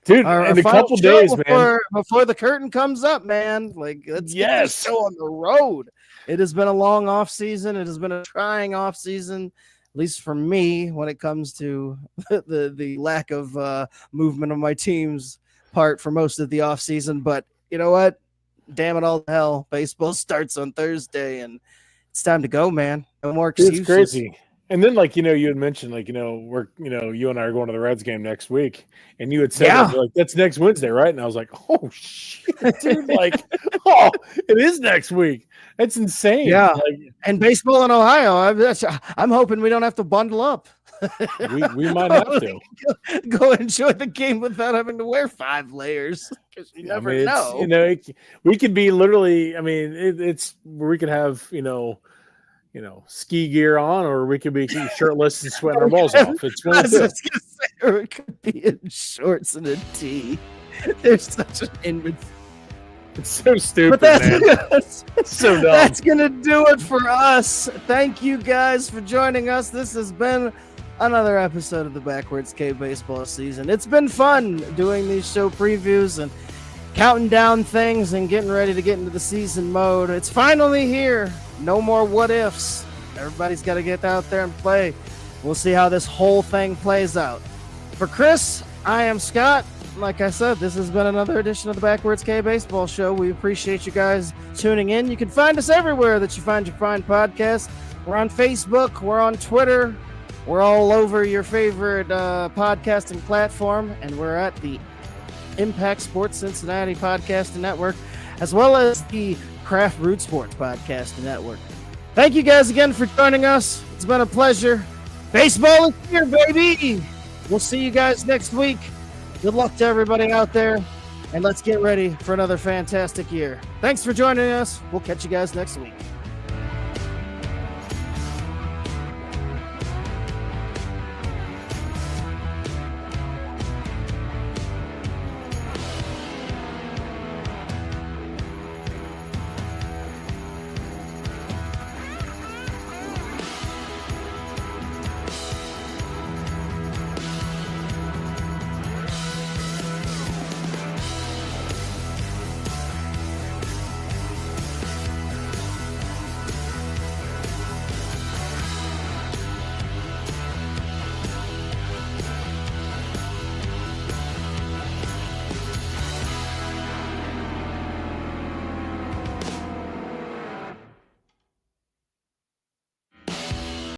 Dude, our in a couple days, man. Before the curtain comes up, man. Like, let's get this show on the road. It has been a long off season. It has been a trying off season, at least for me, when it comes to the lack of movement of my team's part for most of the off season. But you know what? Damn it all to hell. Baseball starts on Thursday, and it's time to go, man. No more excuses. It's crazy. And then, like, you had mentioned, like, we're, you and I are going to the Reds game next week. And you had said, like, that's next Wednesday, right? And I was like, oh, shit, dude. Like, oh, it is next week. That's insane. Yeah. Like, and baseball in Ohio, I'm hoping we don't have to bundle up. we might have to. Go enjoy the game without having to wear 5 layers. Because you never know. We could be literally, it's where we could have, ski gear on, or we could be shirtless and sweating our balls off. It's one of the two. Or it could be in shorts and a tee. There's such an in-between. It's so stupid, man. It's so dumb. That's going to do it for us. Thank you guys for joining us. This has been another episode of the Backwards K baseball season. It's been fun doing these show previews and counting down things and getting ready to get into the season mode. It's finally here. No more what ifs. Everybody's got to get out there and play. We'll see how this whole thing plays out. For Chris, I am Scott. Like I said, this has been another edition of the Backwards K Baseball Show. We appreciate you guys tuning in. You can find us everywhere that you find your fine podcasts. We're on Facebook. We're on Twitter. We're all over your favorite podcasting platform. And we're at the Impact Sports Cincinnati Podcasting Network, as well as the Craft Root Sports Podcasting Network. Thank you guys again for joining us. It's been a pleasure. Baseball is here, baby. We'll see you guys next week. Good luck to everybody out there, and let's get ready for another fantastic year. Thanks for joining us. We'll catch you guys next week.